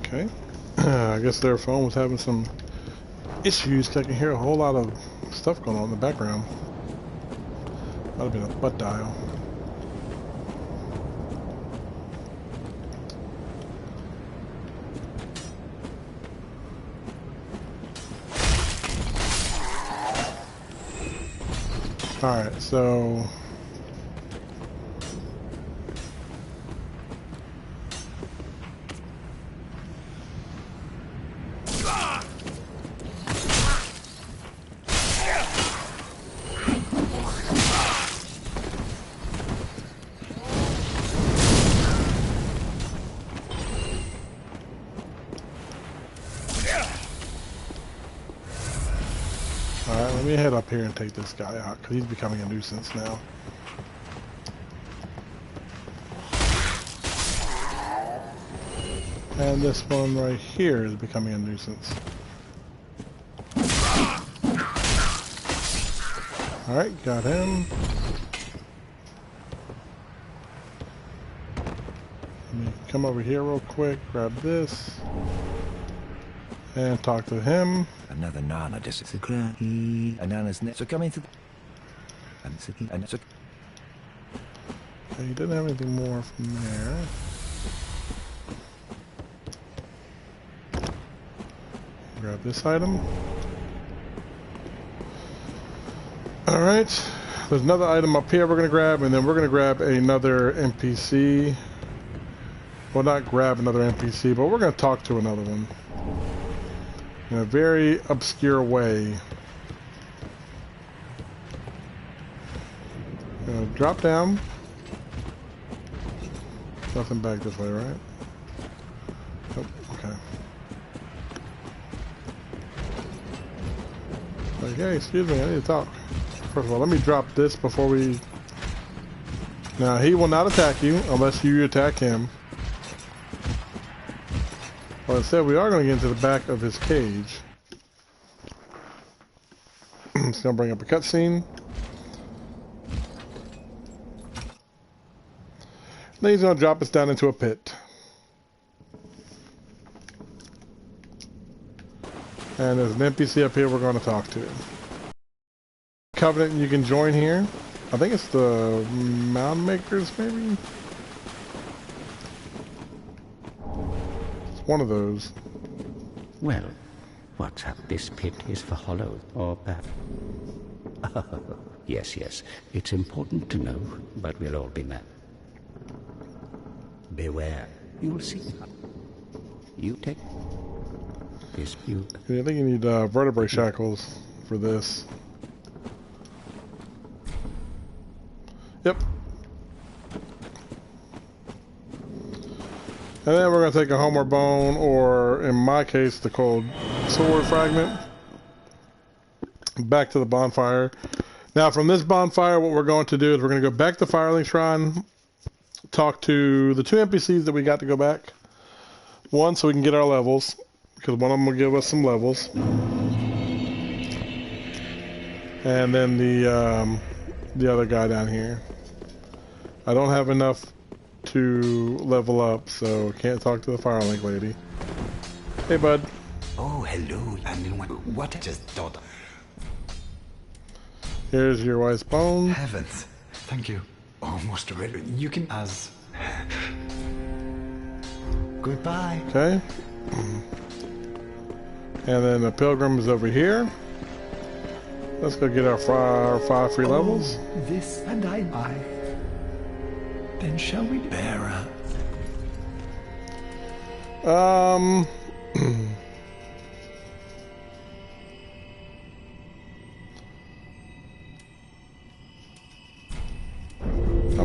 Okay. I guess their phone was having some issues because I can hear a whole lot of stuff going on in the background. Might have been a butt dial. Alright, so alright, let me head up here and take this guy out because he's becoming a nuisance now. And this one right here is becoming a nuisance. Alright, got him. Let me come over here real quick, grab this, and talk to him. Another Nana disappeared. Nana's next. So coming to. And so. Okay, he didn't have anything more from there. Grab this item. Alright, there's another item up here we're going to grab, and then we're going to grab another NPC. Well, not grab another NPC, but we're going to talk to another one. In a very obscure way. Drop down. Nothing back this way, right? Oh, okay. Like, hey, excuse me, I need to talk. First of all, let me drop this before we... Now, he will not attack you unless you attack him. Well, instead, we are going to get into the back of his cage. It's going to bring up a cutscene. Then he's going to drop us down into a pit. And there's an NPC up here we're going to talk to. Covenant you can join here. I think it's the Mound Makers, maybe? It's one of those. Well, what's up? This pit is for hollow or bad. Yes, yes. It's important to know, but we'll all be mad. Beware. You'll see. You take this view. Yeah, I think you need vertebrae shackles for this. Yep. And then we're going to take a Homer Bone, or in my case, the Cold Sword Fragment, back to the bonfire. Now, from this bonfire, what we're going to do is we're going to go back to Firelink Shrine, talk to the two NPCs that we got to go back. One, so we can get our levels, because one of them will give us some levels. And then the other guy down here. I don't have enough to level up, so can't talk to the Firelink lady. Hey, bud. Oh, hello. And what I just thought. Here's your wife's bone. Heavens. Thank you. Almost ready. You can as... Goodbye. Okay. And then the pilgrim is over here. Let's go get our 5 free levels. Oh, this and I. Then shall we bearer? I'll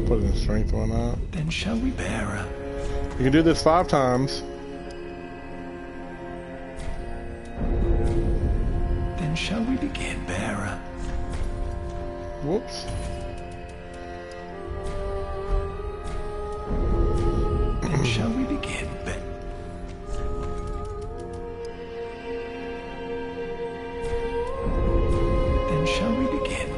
put it in strength, why not? Then shall we bearer? You can do this 5 times. Then shall we begin, bearer? Whoops. Then shall we begin, Then shall we begin,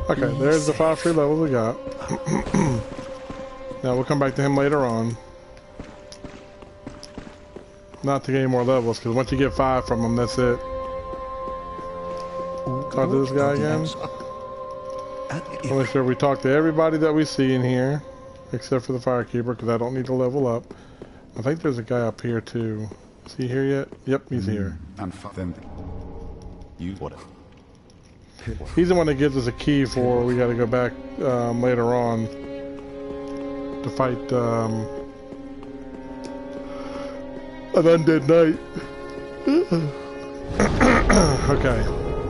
Okay, there's the 5 free levels we got. Now we'll come back to him later on. Not to get any more levels, because once you get 5 from him, that's it. Talk to this guy again. I'll make sure we talk to everybody that we see in here, except for the firekeeper, because I don't need to level up. I think there's a guy up here too. Is he here yet? Yep, he's here. And then you what? He's the one that gives us a key for we got to go back later on to fight an undead knight. Okay,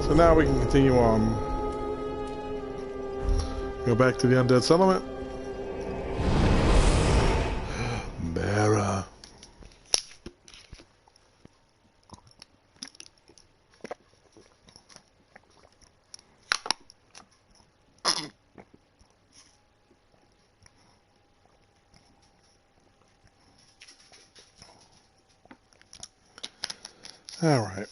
so now we can continue on. Go back to the Undead Settlement. Barra. All right.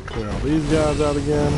Clear all these guys out again.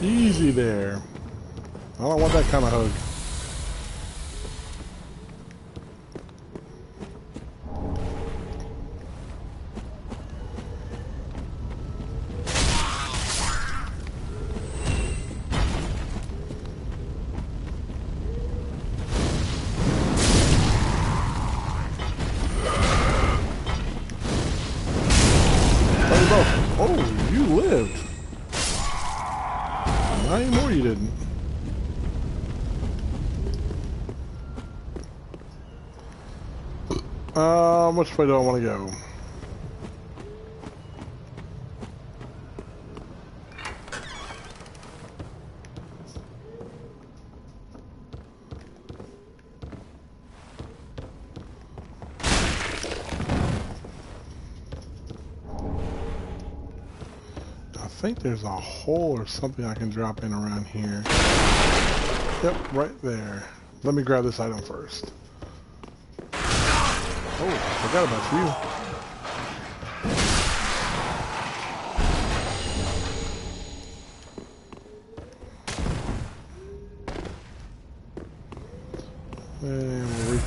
Easy there. I don't want that kind of hug. Oh, you lived. Not anymore, you didn't. Which way do I want to go? I think there's a hole or something I can drop in around here. Yep, right there. Let me grab this item first. Oh, I forgot about you.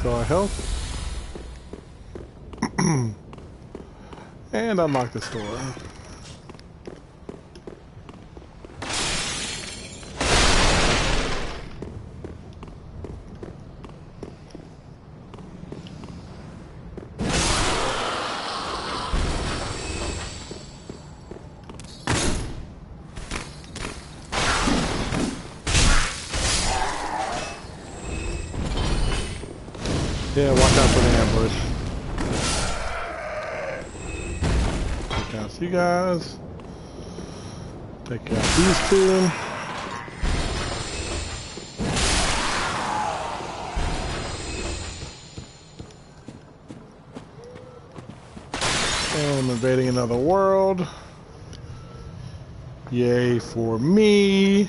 Refill our health. And unlock this door. Yeah, watch out for the ambush. Take out you guys. Take out these two. And I'm invading another world. Yay for me.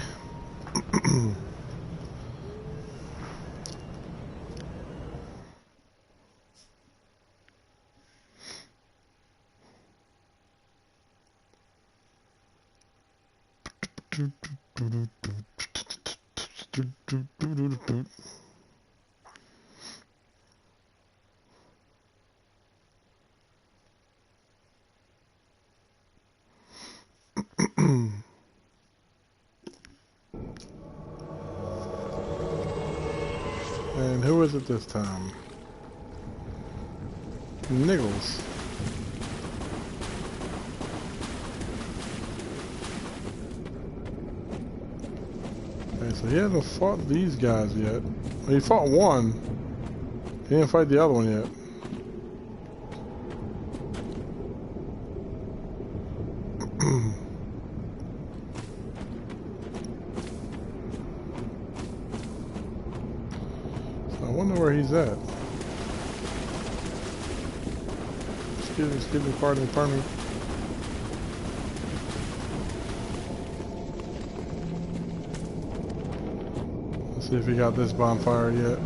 And who is it this time? Niggles. Okay, so he hasn't fought these guys yet. Well, he fought one. He didn't fight the other one yet. So I wonder where he's at. Excuse me, pardon me. Let's see if he got this bonfire yet.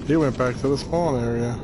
He went back to the spawn area.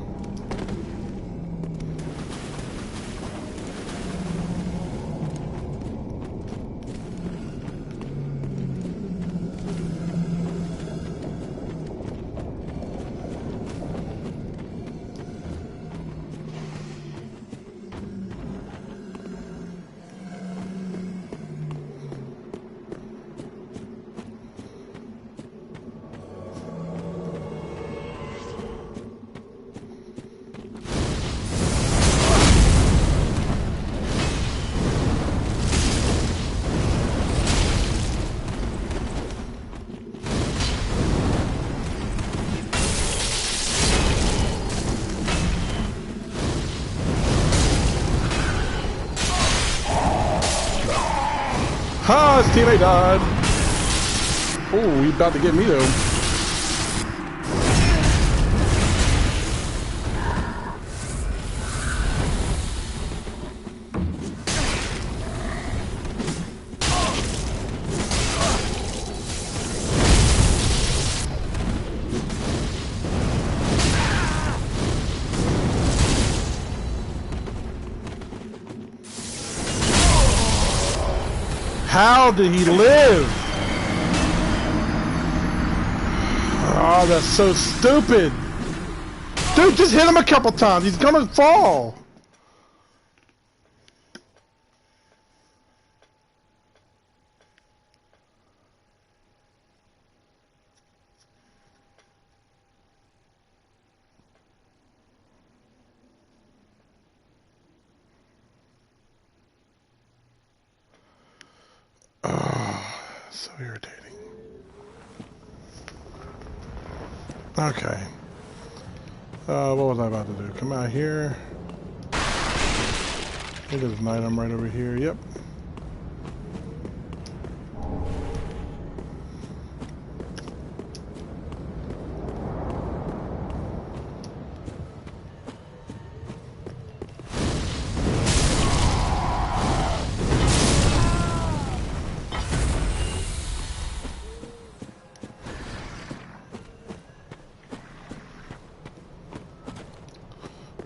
Ha! His teammate died. Oh, he's about to get me though. How did he live? Oh, that's so stupid. Dude, just hit him a couple times. He's gonna fall. So irritating. Okay. What was I about to do? Come out here. I think there's an item right over here. Yep.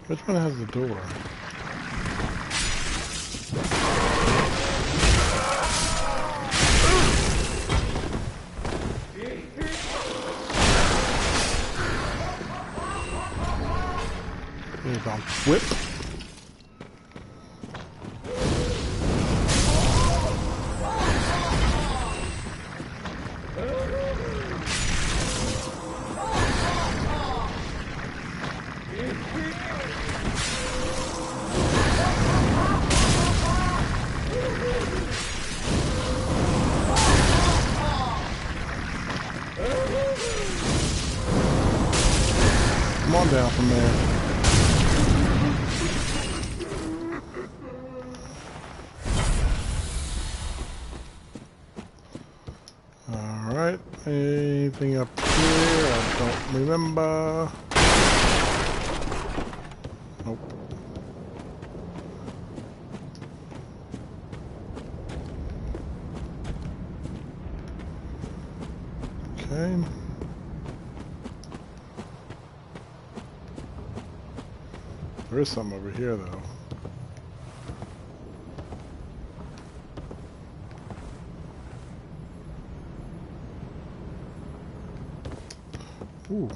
Which one has the door? I'll whip. Come on down from there. Alright, anything up here? I don't remember. Nope. Okay. There is something over here, though. Ooh.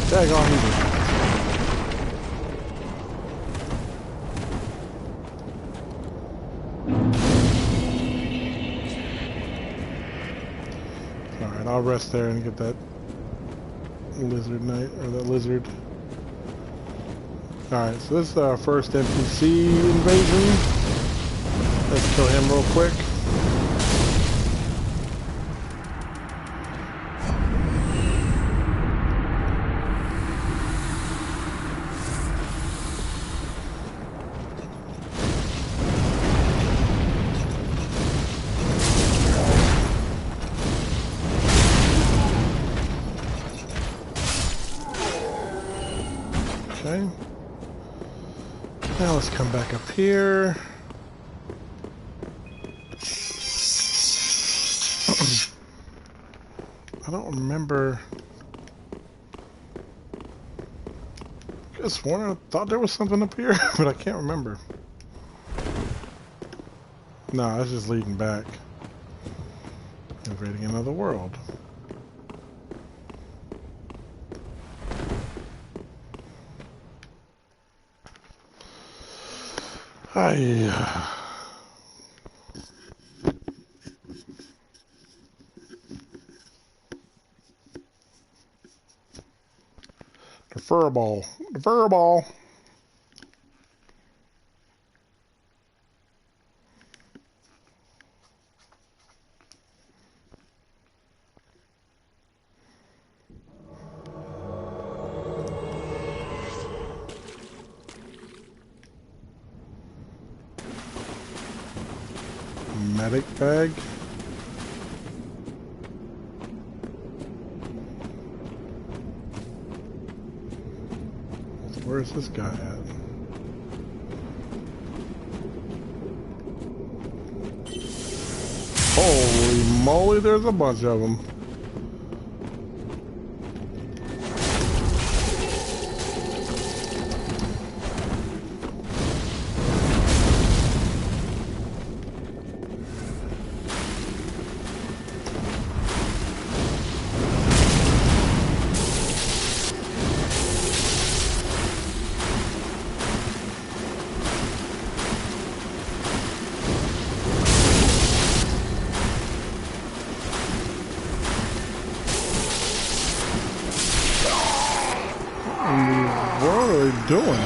Daggone easy. Alright, I'll rest there and get that lizard knight, or that lizard. Alright, so this is our first NPC invasion. Let's kill him real quick. Okay. Now let's come back up here. I don't remember. I could have sworn I thought there was something up here, but I can't remember. No, that's just leading back. Invading another world. The furball. The furball. Medic bag. Where's this guy at? Holy moly, there's a bunch of them. What are they doing?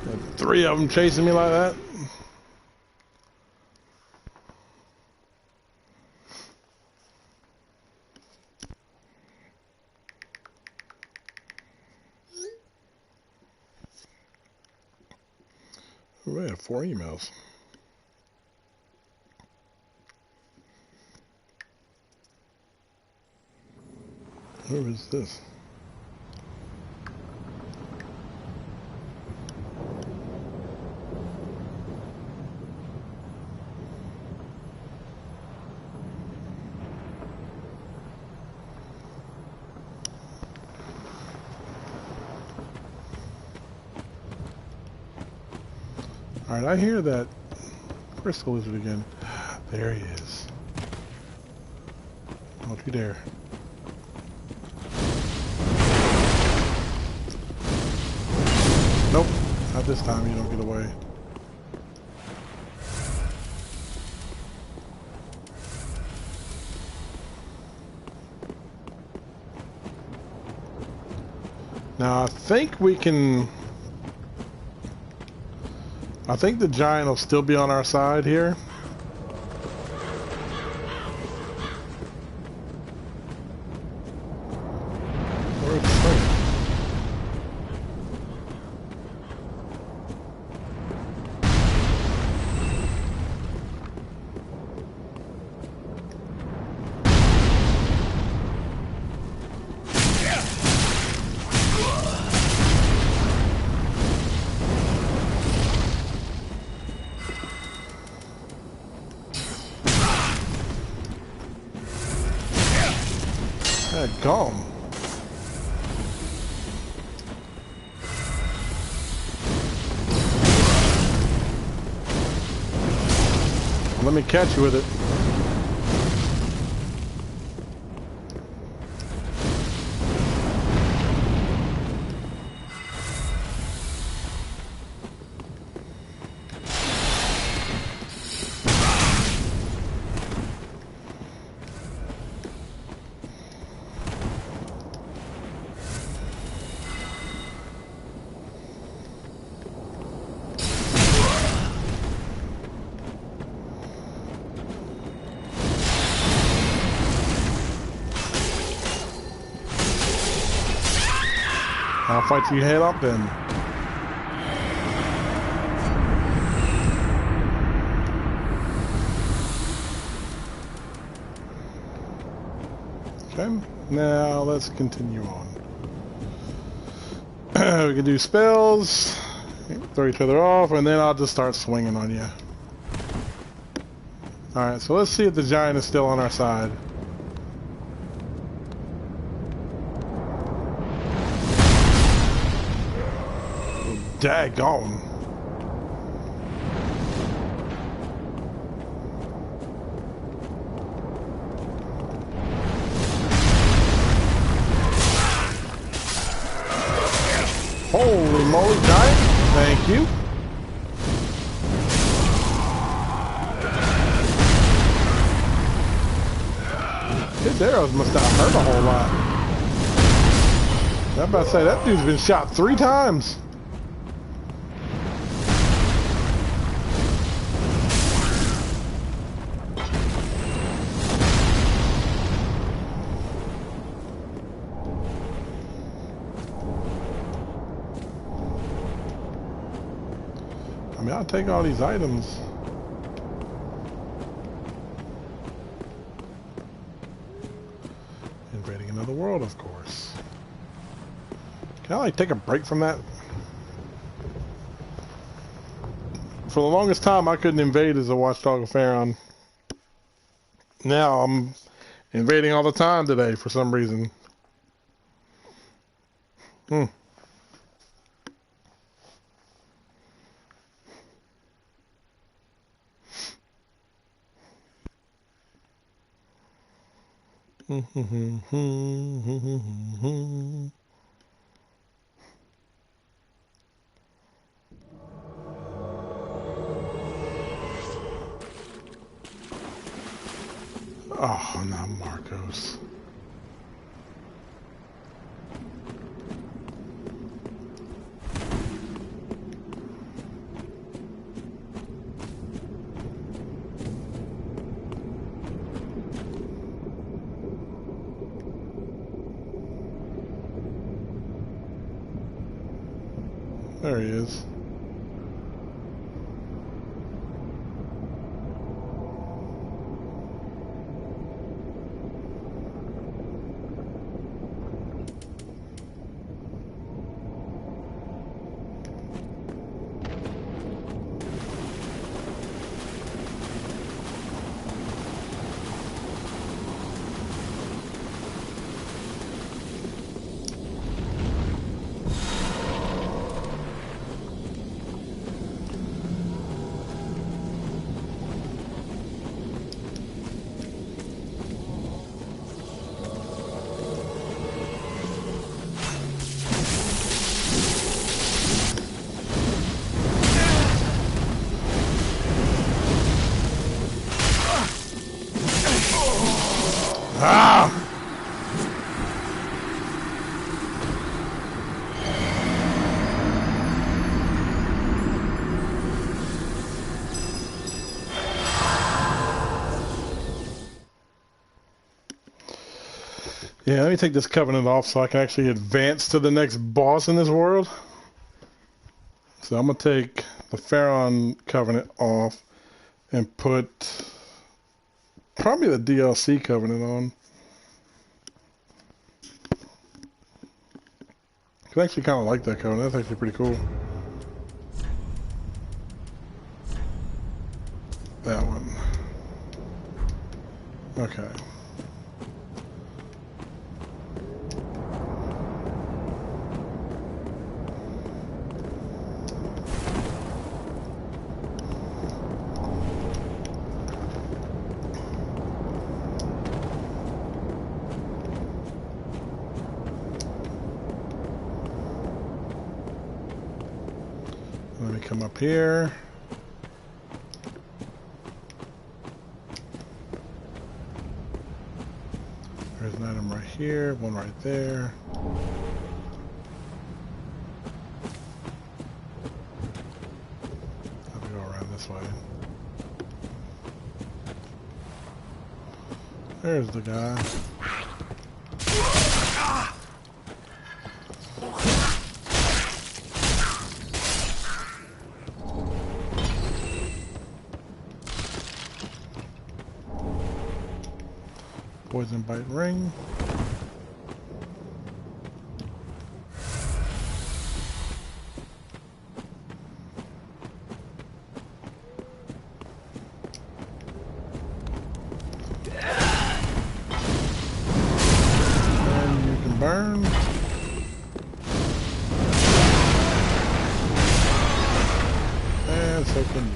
Got 3 of them chasing me like that. We have 4 emails. Who is this? Alright, I hear that crystal lizard again. There he is. Don't you dare. Nope, not this time. You don't get away. Now I think we can... I think the giant will still be on our side here. Where's the thing? Gone. Let me catch you with it. I'll fight you head up then. Okay, now let's continue on. We can do spells, throw each other off, and then I'll just start swinging on you. Alright, so let's see if the giant is still on our side. Daggone. Holy moly, giant. Thank you. His arrows must not hurt a whole lot. I'm about to say, that dude's been shot 3 times. I mean, I'll take all these items. Invading another world, of course. Can I, like, take a break from that? For the longest time, I couldn't invade as a Watchdog of Pharaon. Now, I'm invading all the time today, for some reason. Oh, not Marcos. There he is. Ah! Yeah, let me take this covenant off so I can actually advance to the next boss in this world. So I'm going to take the Pharaon covenant off and put probably the DLC covenant on. I actually kind of like that covenant. That's actually pretty cool. That one. Okay. Let me come up here. There's an item right here, one right there. Have to go around this way. There's the guy. Poison bite ring. And you can burn. And so can you.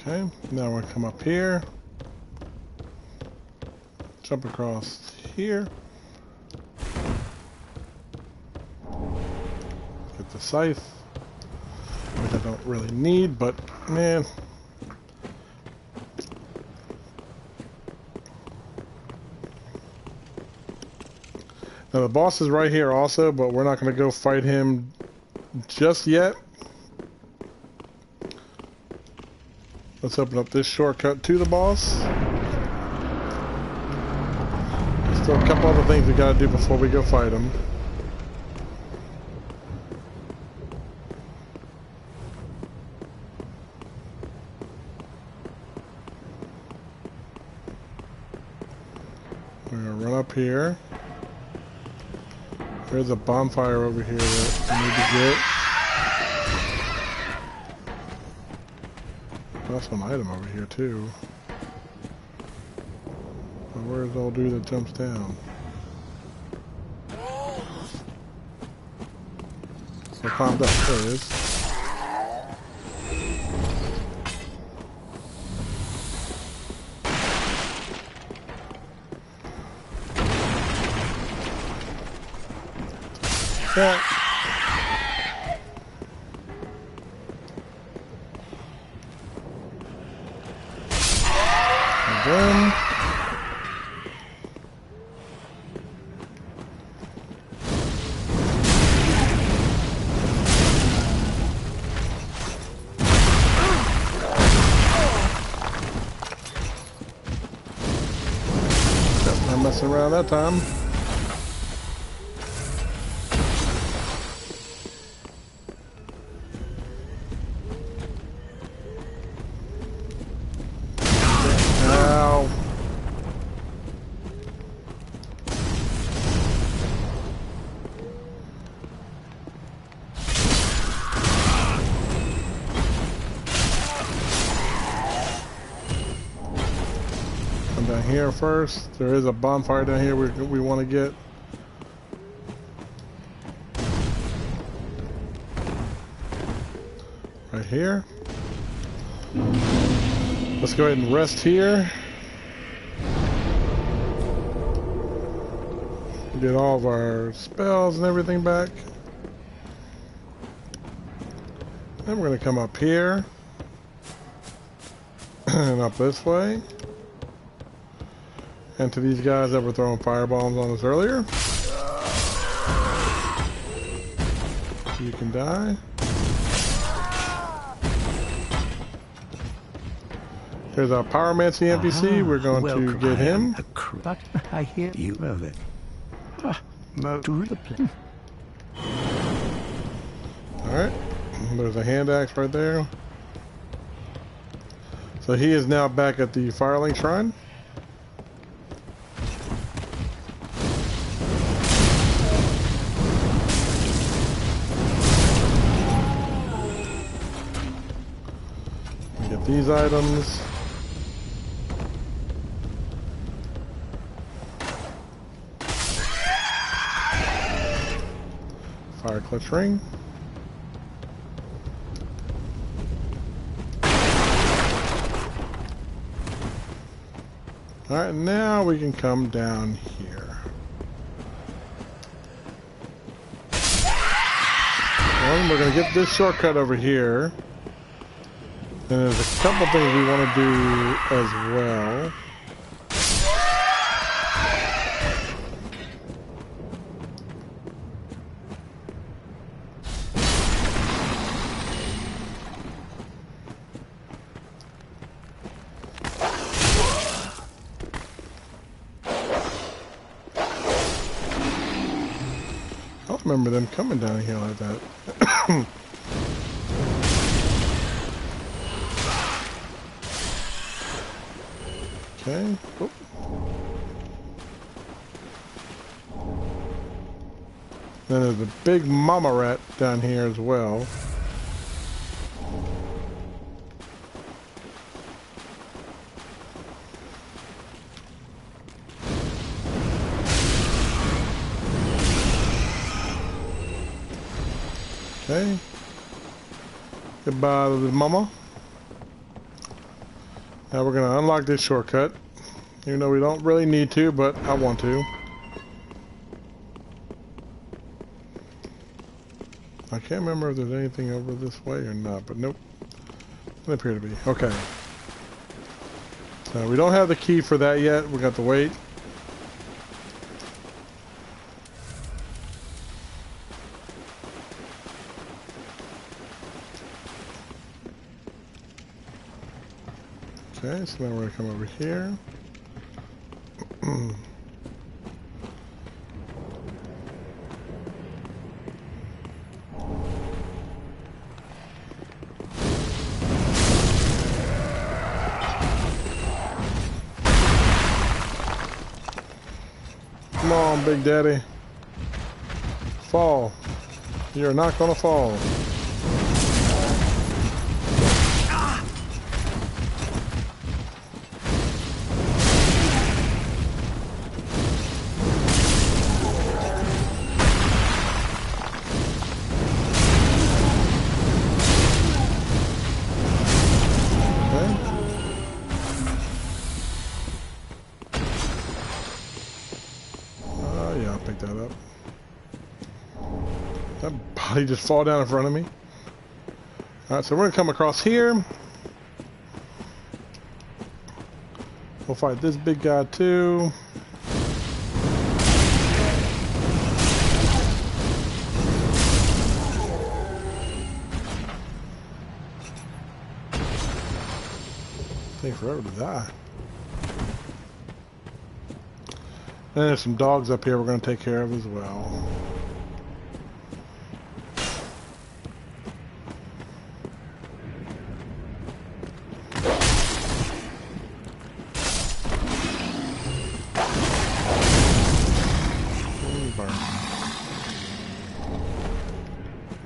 Okay, now we're gonna come up here, jump across here, get the scythe, which I don't really need, but man. Now the boss is right here also, but we're not gonna go fight him just yet. Let's open up this shortcut to the boss. Still a couple other things we gotta do before we go fight him. We're gonna run up here. There's a bonfire over here that we need to get. That's an item over here too. But where's old dude that jumps down? So climbed up. There it is. Yeah. Again. Not messing around that time. Down here first. There is a bonfire down here we want to get. Right here. Let's go ahead and rest here. Get all of our spells and everything back. Then we're going to come up here. And up this way. And to these guys that were throwing firebombs on us earlier. You can die. Here's our Pyromancy NPC. We're going to get him. But I hear you of it. To the place. Alright. There's a hand axe right there. So he is now back at the Firelink Shrine. We get these items. Fire clutch ring. Alright, now we can come down here. Well, we're going to get this shortcut over here. And there's a couple things we want to do as well. I don't remember them coming down here like that. Okay. Oh. Then there's a big mama rat down here as well. Okay. Goodbye to the mama. Now we're going to unlock this shortcut. Even though we don't really need to, but I want to. I can't remember if there's anything over this way or not, but nope. Doesn't appear to be. Okay. So we don't have the key for that yet. We got to wait. Okay, so now we're going to come over here. Come on, Big Daddy. Fall. You're not going to fall. That up. That body just fall down in front of me. Alright, so we're gonna come across here. We'll fight this big guy too. Take forever to die. And there's some dogs up here we're going to take care of as well.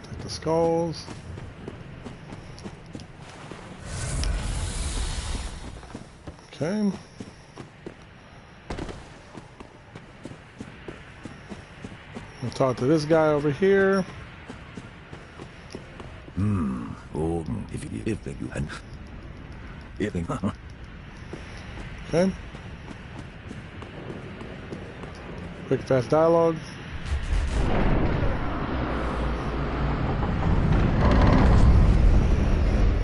Take the skulls. Okay. We'll talk to this guy over here. Oh, if you and Okay. Quick, fast dialogue.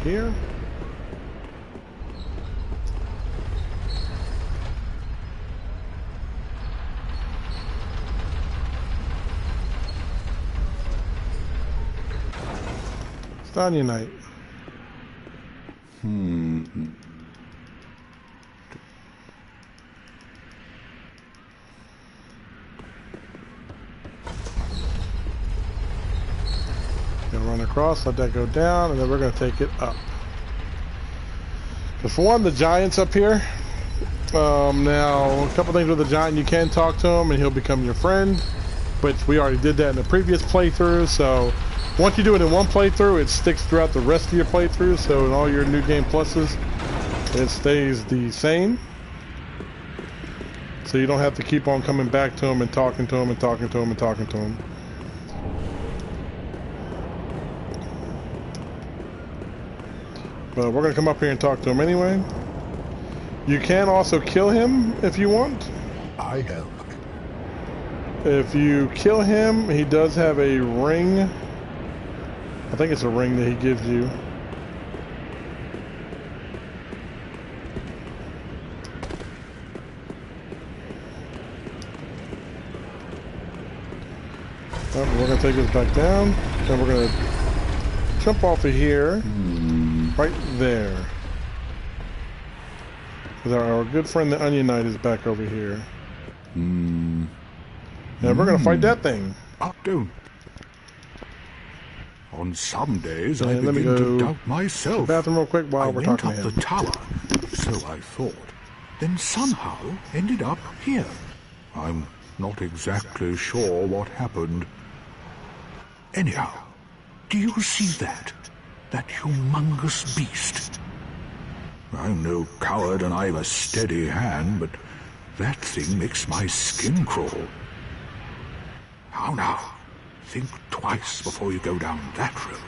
Here. Onion Knight. Gonna run across, let that go down, and then we're gonna take it up. Because for one, the giant's up here. Now, a couple things with the giant, you can talk to him and he'll become your friend, but we already did that in the previous playthrough, so once you do it in one playthrough, it sticks throughout the rest of your playthrough, so in all your new game pluses, it stays the same. So you don't have to keep on coming back to him and talking to him and talking to him and talking to him. But we're going to come up here and talk to him anyway. You can also kill him if you want. I help. If you kill him, he does have a ring. I think it's a ring that he gives you. We're going to take this back down. Then we're going to jump off of here. Right there. Our good friend the Onion Knight is back over here. And we're gonna fight that thing. Don't. On some days I And let me begin go to doubt myself. to the bathroom real quick while I we're went talking up to him. the tower, so I thought. Then somehow ended up here. I'm not exactly sure what happened. Anyhow, do you see that? That humongous beast? I'm no coward and I've a steady hand, but that thing makes my skin crawl. How now? Think twice before you go down that road.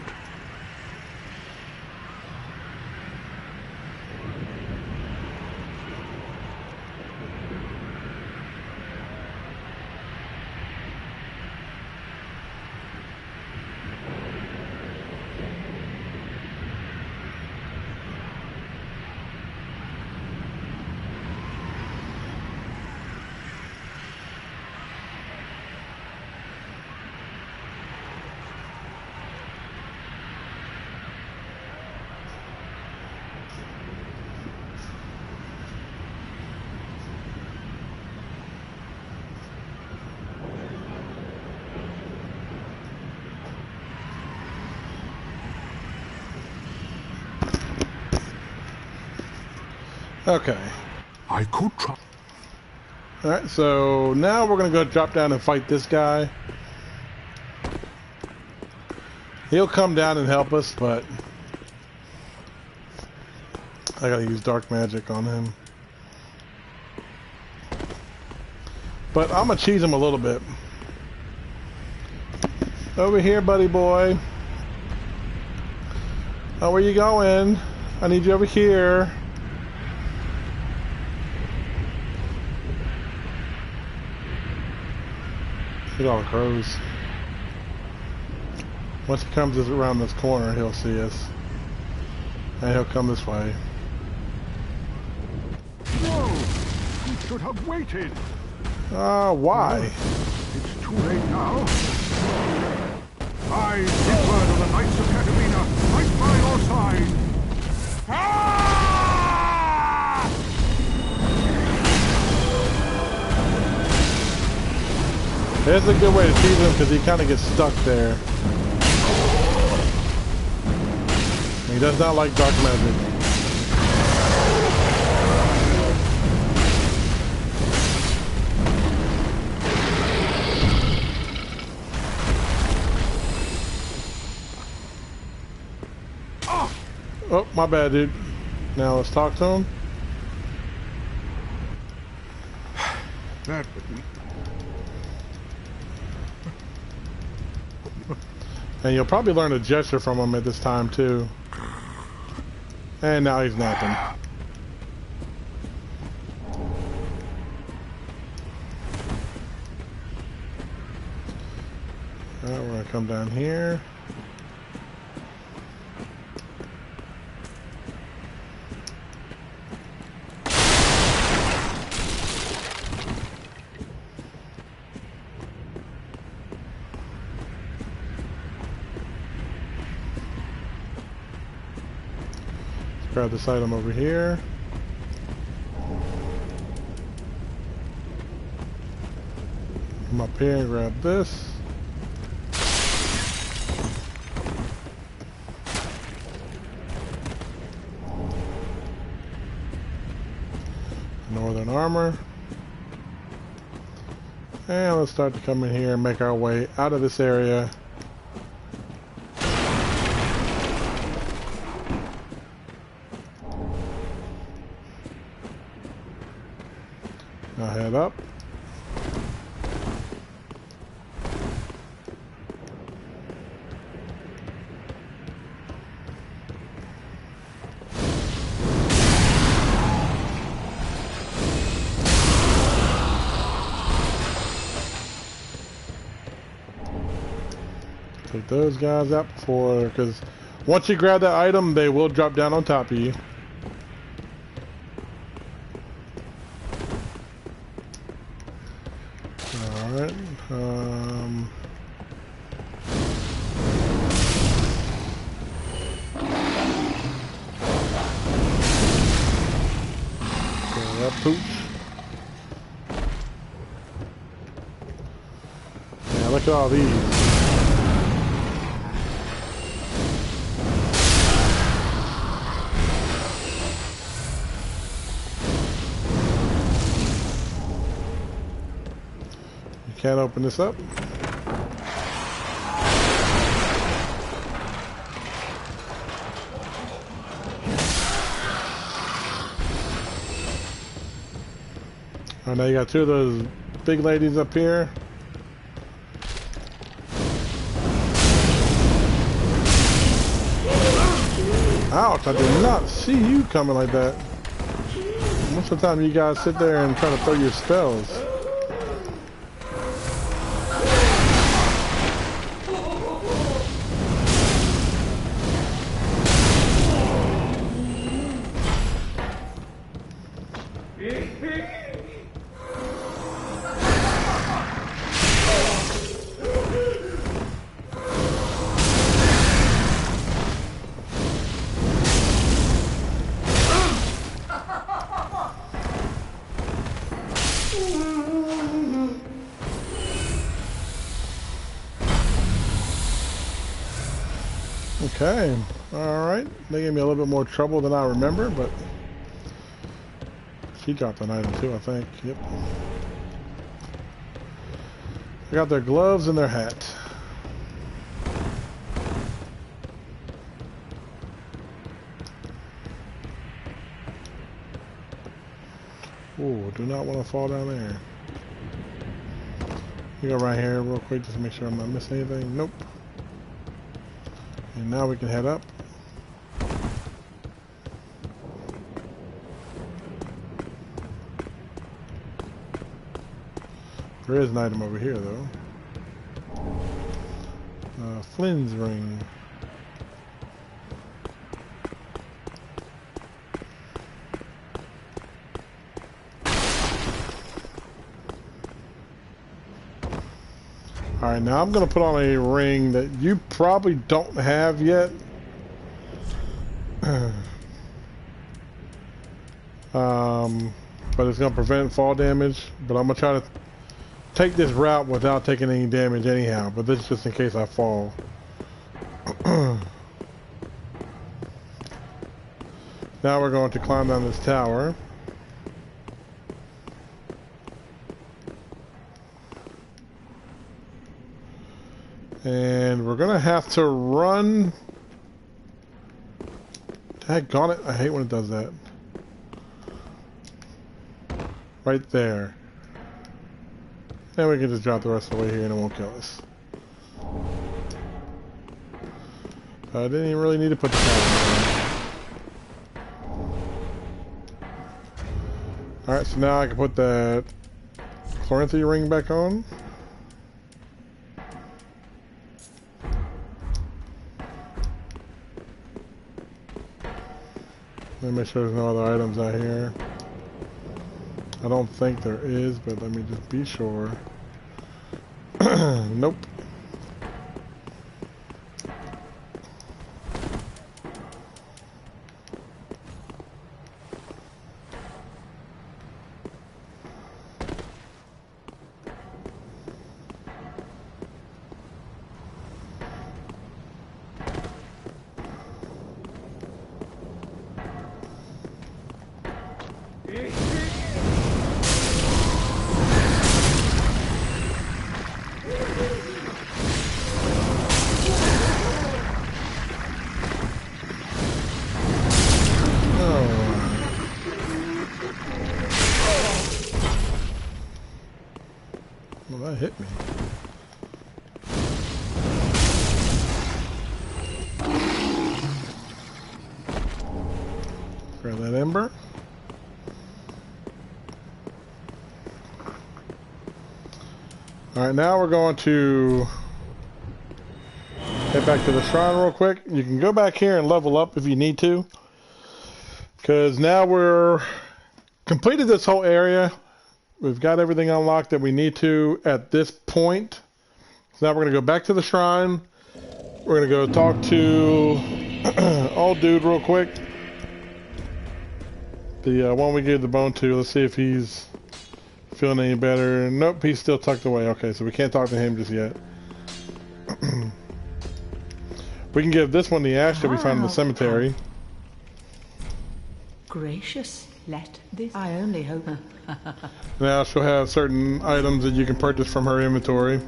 Okay. I could try. Alright, so now we're gonna go drop down and fight this guy. He'll come down and help us, but I gotta use dark magic on him. But I'm gonna cheese him a little bit. Over here, buddy boy. Oh, where you going? I need you over here. Look at all the crows. Once he comes around this corner, he'll see us. And he'll come this way. No! You should have waited! Why? It's too late now. I, Greatwood of the Knights of Catarina, fight by your side! There's a good way to tease him because he kind of gets stuck there. He does not like dark magic. Oh, my bad, dude. Now let's talk to him. That And you'll probably learn a gesture from him at this time, too. And now he's napping. Alright, we're gonna come down here. grab this item over here. Come up here and grab this. Northern armor. And let's start to come in here and make our way out of this area. Now head up. Take those guys out before, because once you grab that item, they will drop down on top of you. Alright, grab that pooch. Yeah, look at all these. Can't open this up. Oh, now you got two of those big ladies up here. Ouch, I did not see you coming like that. Most of the time you guys sit there and try to throw your spells. Okay, alright. They gave me a little bit more trouble than I remember, but she dropped an item too, I think. Yep. They got their gloves and their hat. Ooh, do not want to fall down there. We go right here real quick just to make sure I'm not missing anything. Nope. And now we can head up. There is an item over here though. Flynn's ring. Alright, now I'm going to put on a ring that you probably don't have yet. But it's going to prevent fall damage. But I'm going to try to take this route without taking any damage anyhow. But this is just in case I fall. Now we're going to climb down this tower. And we're gonna have to run. Daggone it, I hate when it does that. Right there. And we can just drop the rest of the way here and it won't kill us. I didn't even really need to put the camera on. Alright, so now I can put that Chloranthy ring back on. Let me make sure there's no other items out here. I don't think there is, but let me just be sure. Nope. Well, that hit me. Grab that ember. Alright, now we're going to head back to the shrine real quick. You can go back here and level up if you need to. Because now we're completed this whole area. We've got everything unlocked that we need to at this point. So now we're going to go back to the shrine. We're going to go talk to old dude real quick. The one we gave the bone to. Let's see if he's feeling any better. Nope, he's still tucked away. Okay, so we can't talk to him just yet. We can give this one the ash that we found in the cemetery. Gracious, let this. I only hope. Now she'll have certain items that you can purchase from her inventory.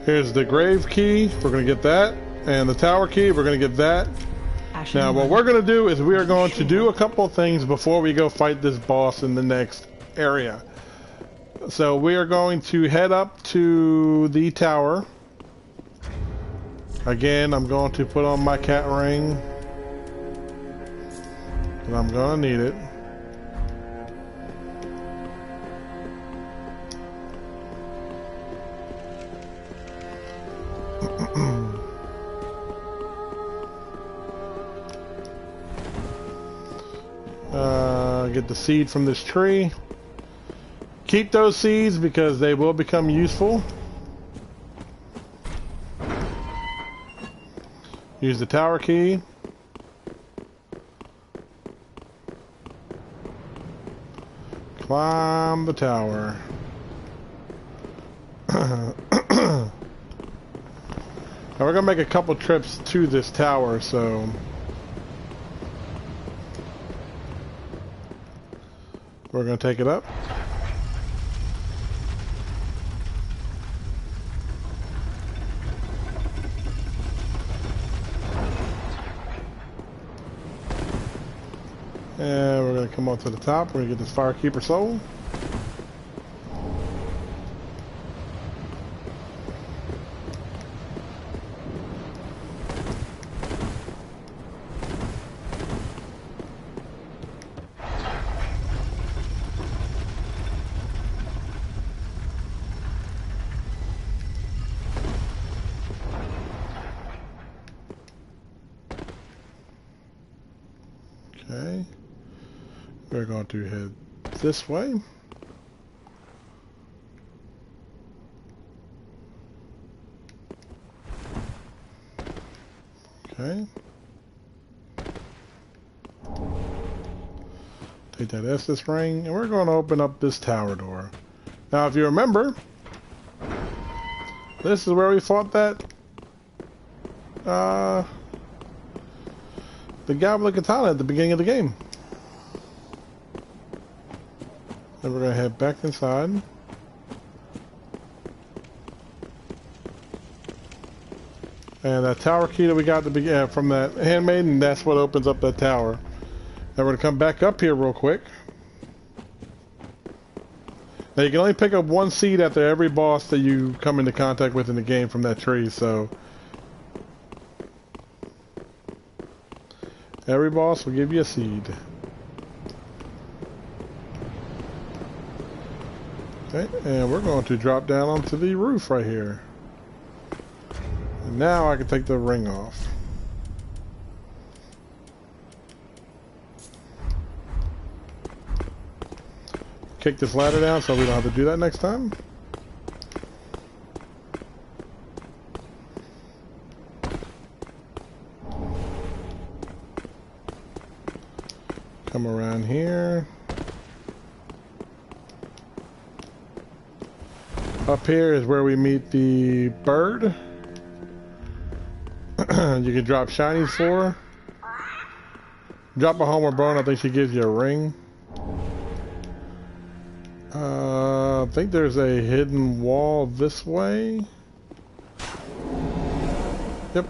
Here's the grave key. We're going to get that. And the tower key. We're going to get that. Now what we're going to do is we are going to do a couple of things before we go fight this boss in the next area. So we are going to head up to the tower. Again, I'm going to put on my cat ring. And I'm going to need it. Get the seed from this tree. Keep those seeds because they will become useful. Use the tower key. Climb the tower. Now we're gonna make a couple trips to this tower, so we're gonna take it up. And we're going to come up to the top. We're going to get this Firekeeper soul. Okay. We're going to head this way. Okay. Take that Estus ring, and we're going to open up this tower door. Now, if you remember, this is where we fought that the guy with the katana at the beginning of the game. Then we're going to head back inside. And that tower key that we got from that handmaiden, that's what opens up that tower. Now we're going to come back up here real quick. Now you can only pick up one seed after every boss that you come into contact with in the game from that tree, so every boss will give you a seed. Okay, and we're going to drop down onto the roof right here. And now I can take the ring off. Kick this ladder down so we don't have to do that next time. Come around here. Up here is where we meet the bird. You can drop shinies for her. Drop a homeward bone, I think she gives you a ring. I think there's a hidden wall this way. Yep.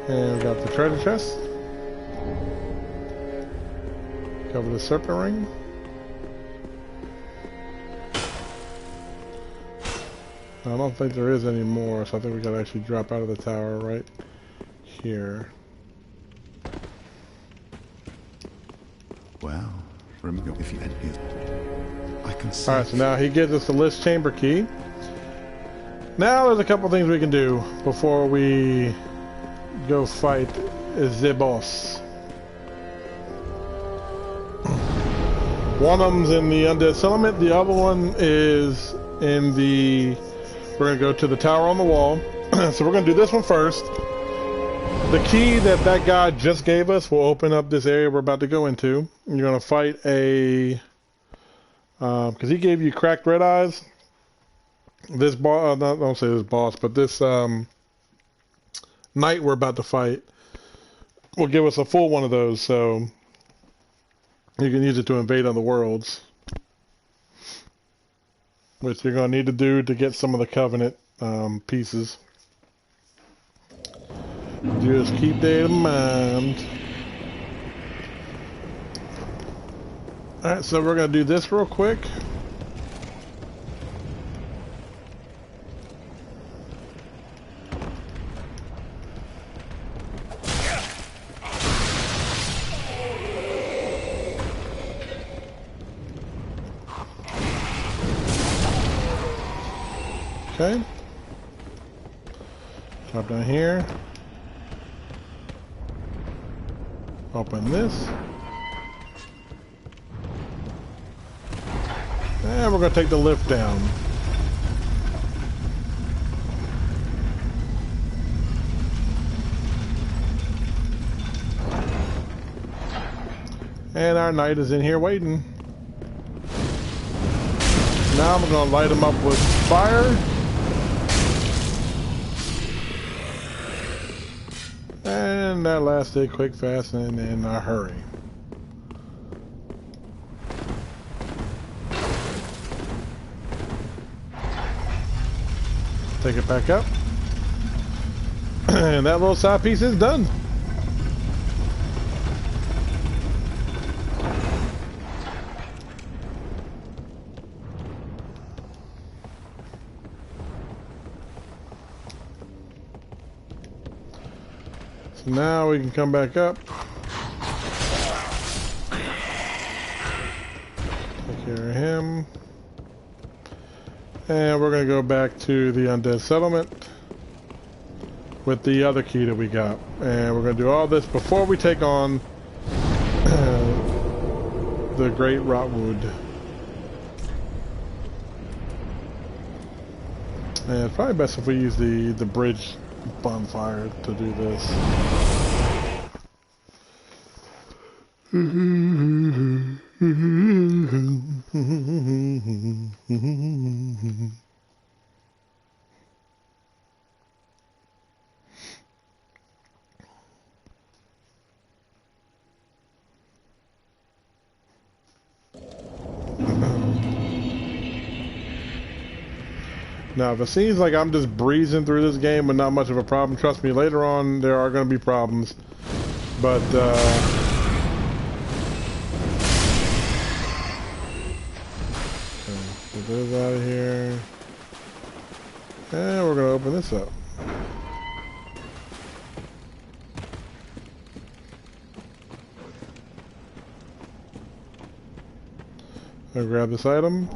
And we got the treasure chest. Cover the serpent ring. I don't think there is any more, so I think we gotta actually drop out of the tower right here. Well, remember if you end here, I can see. Alright, so now he gives us the list chamber key. Now there's a couple things we can do before we go fight the boss. One of them's in the Undead Settlement, the other one is in the... We're going to go to the tower on the wall. So we're going to do this one first. The key that guy just gave us will open up this area we're about to go into. You're going to fight a... because he gave you cracked red eyes. This boss... don't say this boss, but this knight we're about to fight will give us a full one of those, so you can use it to invade other worlds. Which you're going to need to do to get some of the Covenant pieces. Just keep that in mind. Alright, so we're going to do this real quick. Okay. Drop down here. Open this. And we're going to take the lift down. And our knight is in here waiting. Now I'm going to light him up with fire. And that lasted quick, fast, and in a hurry. Take it back up. And that little side piece is done. Now we can come back up. Take care of him. And we're going to go back to the Undead Settlement with the other key that we got. And we're going to do all this before we take on the Great Greatwood. And it's probably best if we use the bridge bonfire to do this. Now, if it seems like I'm just breezing through this game and not much of a problem, trust me, later on there are going to be problems. But, okay, get those out of here. And we're going to open this up. I'll grab this item.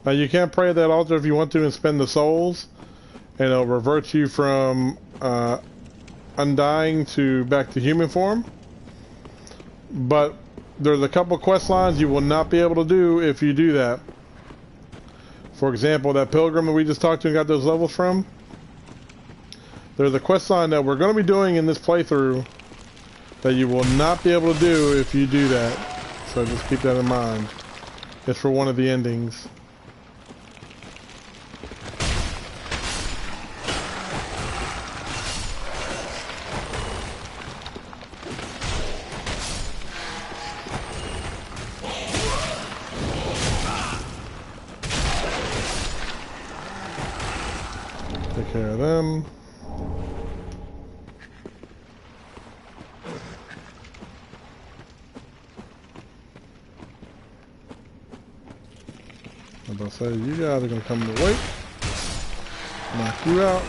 Now you can pray at that altar if you want to and spend the souls, and it'll revert you from undying to back to human form. But there's a couple quest lines you will not be able to do if you do that. For example, that pilgrim that we just talked to and got those levels from, there's a quest line that we're going to be doing in this playthrough that you will not be able to do if you do that. So just keep that in mind. It's for one of the endings. Take care of them. I'm about to say, you guys are gonna come to wait. Knock you out.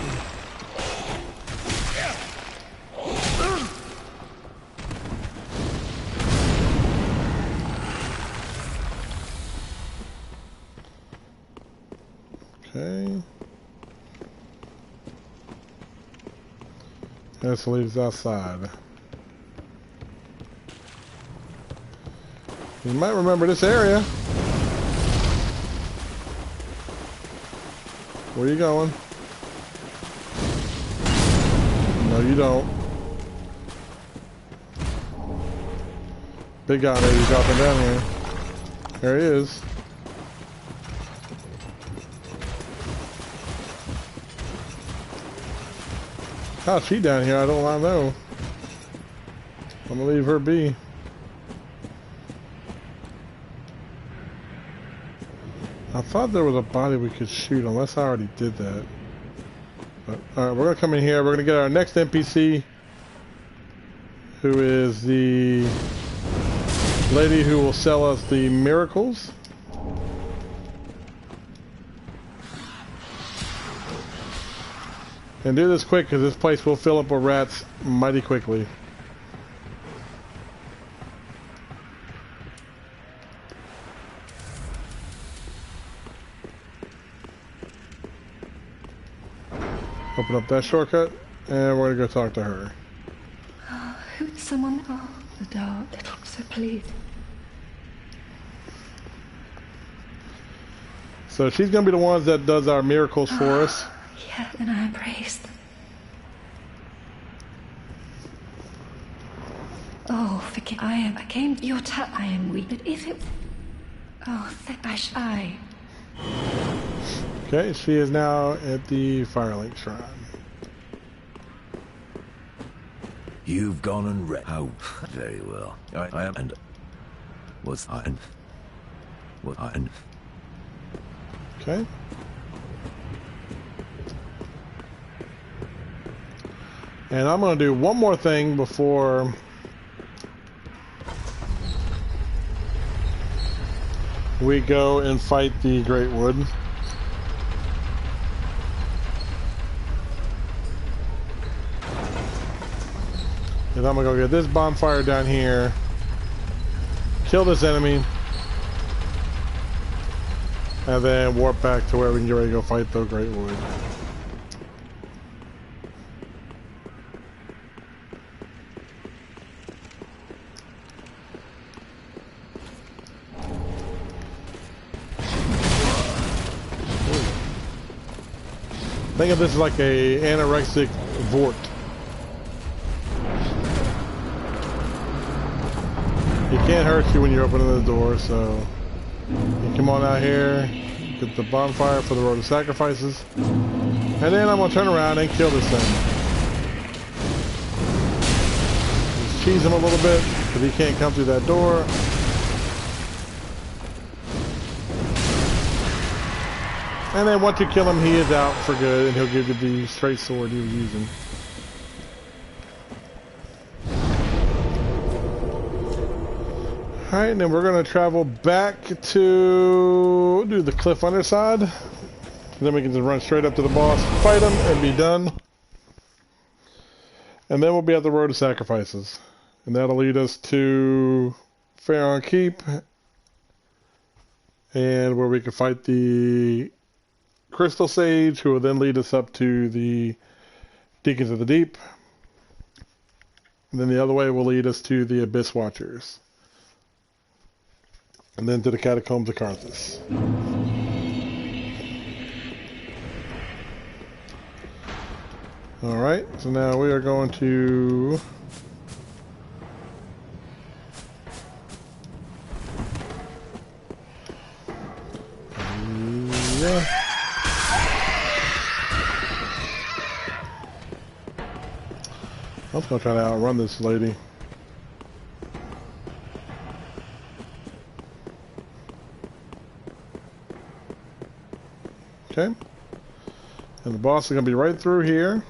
Okay. This leaves outside. You might remember this area. Where you going? No, you don't. Big guy maybe dropping down here. There he is. How's she down here? I don't know. I'm gonna leave her be. I thought there was a body we could shoot, unless I already did that. But, alright, we're gonna come in here. We're gonna get our next NPC, who is the lady who will sell us the miracles. And do this quick, because this place will fill up with rats mighty quickly. Open up that shortcut, and we're gonna go talk to her. Oh, who's someone? Oh, the dark. So please. So she's gonna be the ones that does our miracles for us. Yeah, and I praise them. Oh, forgive. I came to your touch. I am weak. But if it... Oh, I... Okay, she is now at the Firelink Shrine. You've gone and read. How? Very well. I am. And was I? And was I? And okay. And I'm going to do one more thing before we go and fight the Greatwood. And I'm going to go get this bonfire down here, kill this enemy, and then warp back to where we can get ready to go fight the Greatwood. Think of this as like a anorexic Vort. He can't hurt you when you're opening the door, so you come on out here, get the bonfire for the road of sacrifices, and then I'm gonna turn around and kill this thing. Just cheese him a little bit, because he can't come through that door. And then once you kill him, he is out for good, and he'll give you the straight sword he was using. Alright, and then we're going to travel back to do the cliff underside. And then we can just run straight up to the boss, fight him, and be done. And then we'll be at the Road of Sacrifices. And that'll lead us to Fair Keep, and where we can fight the Crystal Sage, who will then lead us up to the Deacons of the Deep. And then the other way will lead us to the Abyss Watchers. And then to the Catacombs of Karthus. Alright, so now we are going to... Yeah. I'm just gonna try to outrun this lady. Okay. And the boss is gonna be right through here.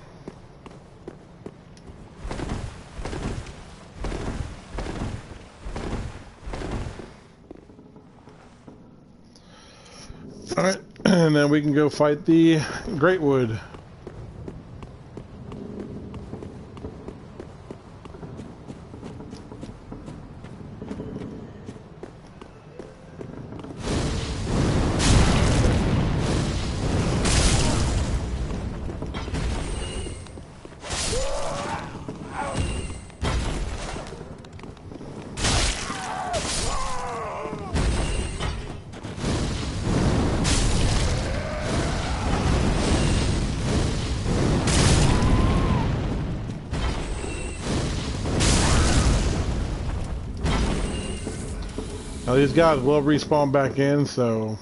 Alright, and then we can go fight the Greatwood. Now these guys will respawn back in, so...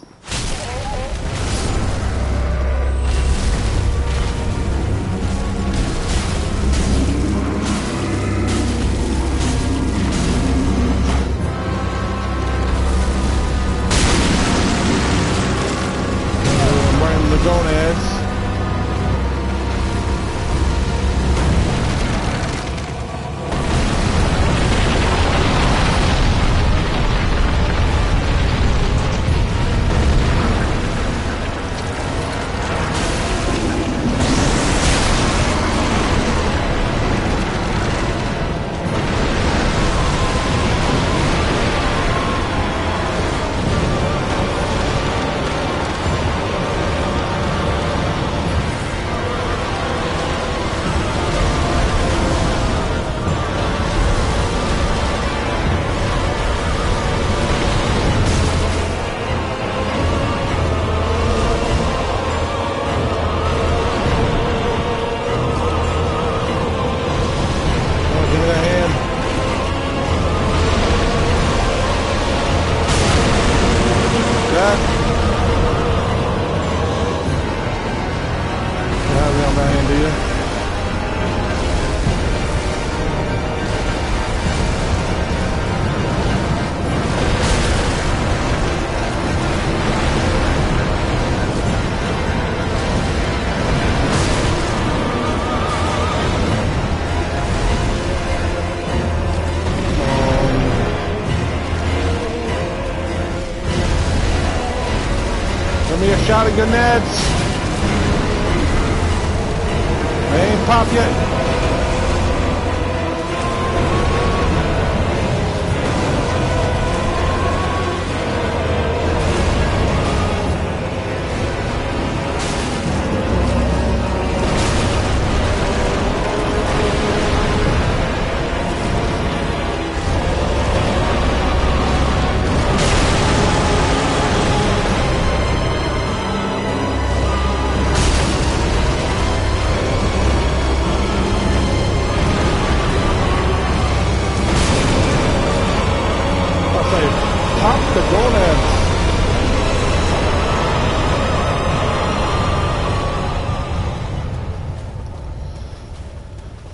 right in the gonads. Shot at gonads. They ain't popped yet.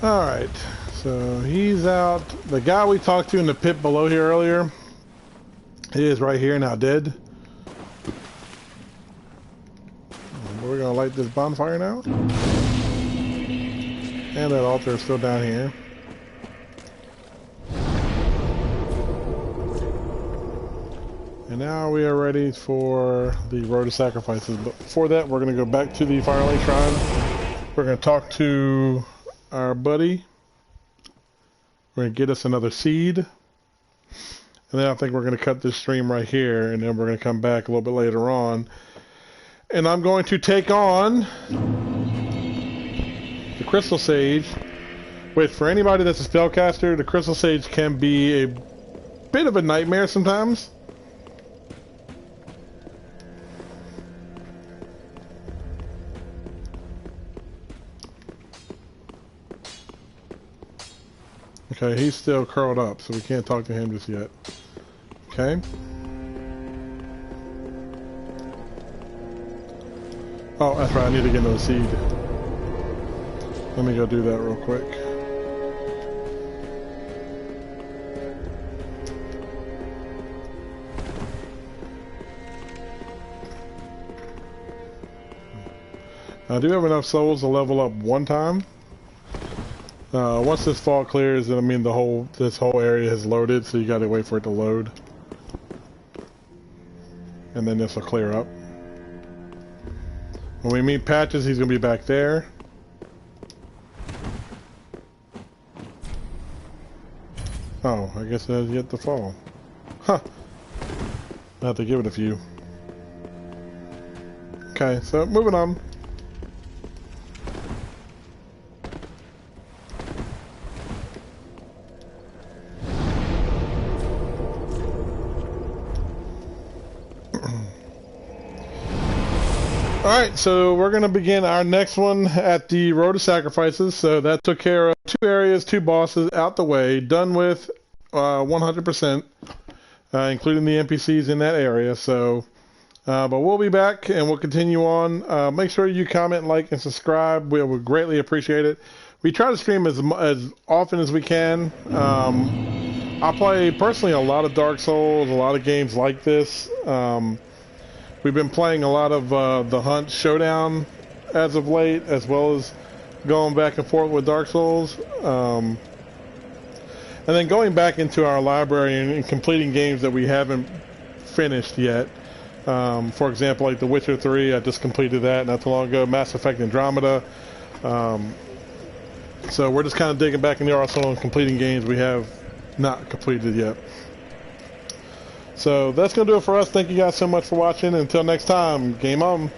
Alright, so he's out. The guy we talked to in the pit below here earlier, he is right here now dead. We're gonna light this bonfire now. And that altar is still down here. And now we are ready for the Road of Sacrifices. But before that, we're gonna go back to the Firelink Shrine. We're gonna talk to our buddy. We're gonna get us another seed, and then I think we're gonna cut this stream right here, and then we're gonna come back a little bit later on, and I'm going to take on the Crystal Sage. Wait, for anybody that's a spellcaster, the Crystal Sage can be a bit of a nightmare sometimes. Okay, he's still curled up, so we can't talk to him just yet. Okay. Oh, that's right, I need to get another seed. Let me go do that real quick. I do have enough souls to level up one time. Once this fog clears, then I mean this whole area has loaded, so you gotta wait for it to load. And then this will clear up. When we meet Patches, he's gonna be back there. Oh, I guess it has yet to fall. Huh. I have to give it a few. Okay, so moving on. Alright, so we're going to begin our next one at the Road to Sacrifices. So that took care of 2 areas, 2 bosses out the way, done with 100%, including the NPCs in that area. So, but we'll be back and we'll continue on. Make sure you comment, like, and subscribe. We would greatly appreciate it. We try to stream as often as we can. I play personally a lot of Dark Souls, a lot of games like this. We've been playing a lot of the Hunt Showdown as of late, as well as going back and forth with Dark Souls. And then going back into our library and completing games that we haven't finished yet. For example, like The Witcher 3, I just completed that not too long ago. Mass Effect Andromeda. So we're just kind of digging back in the arsenal and completing games we have not completed yet. So that's going to do it for us. Thank you guys so much for watching. Until next time, game on.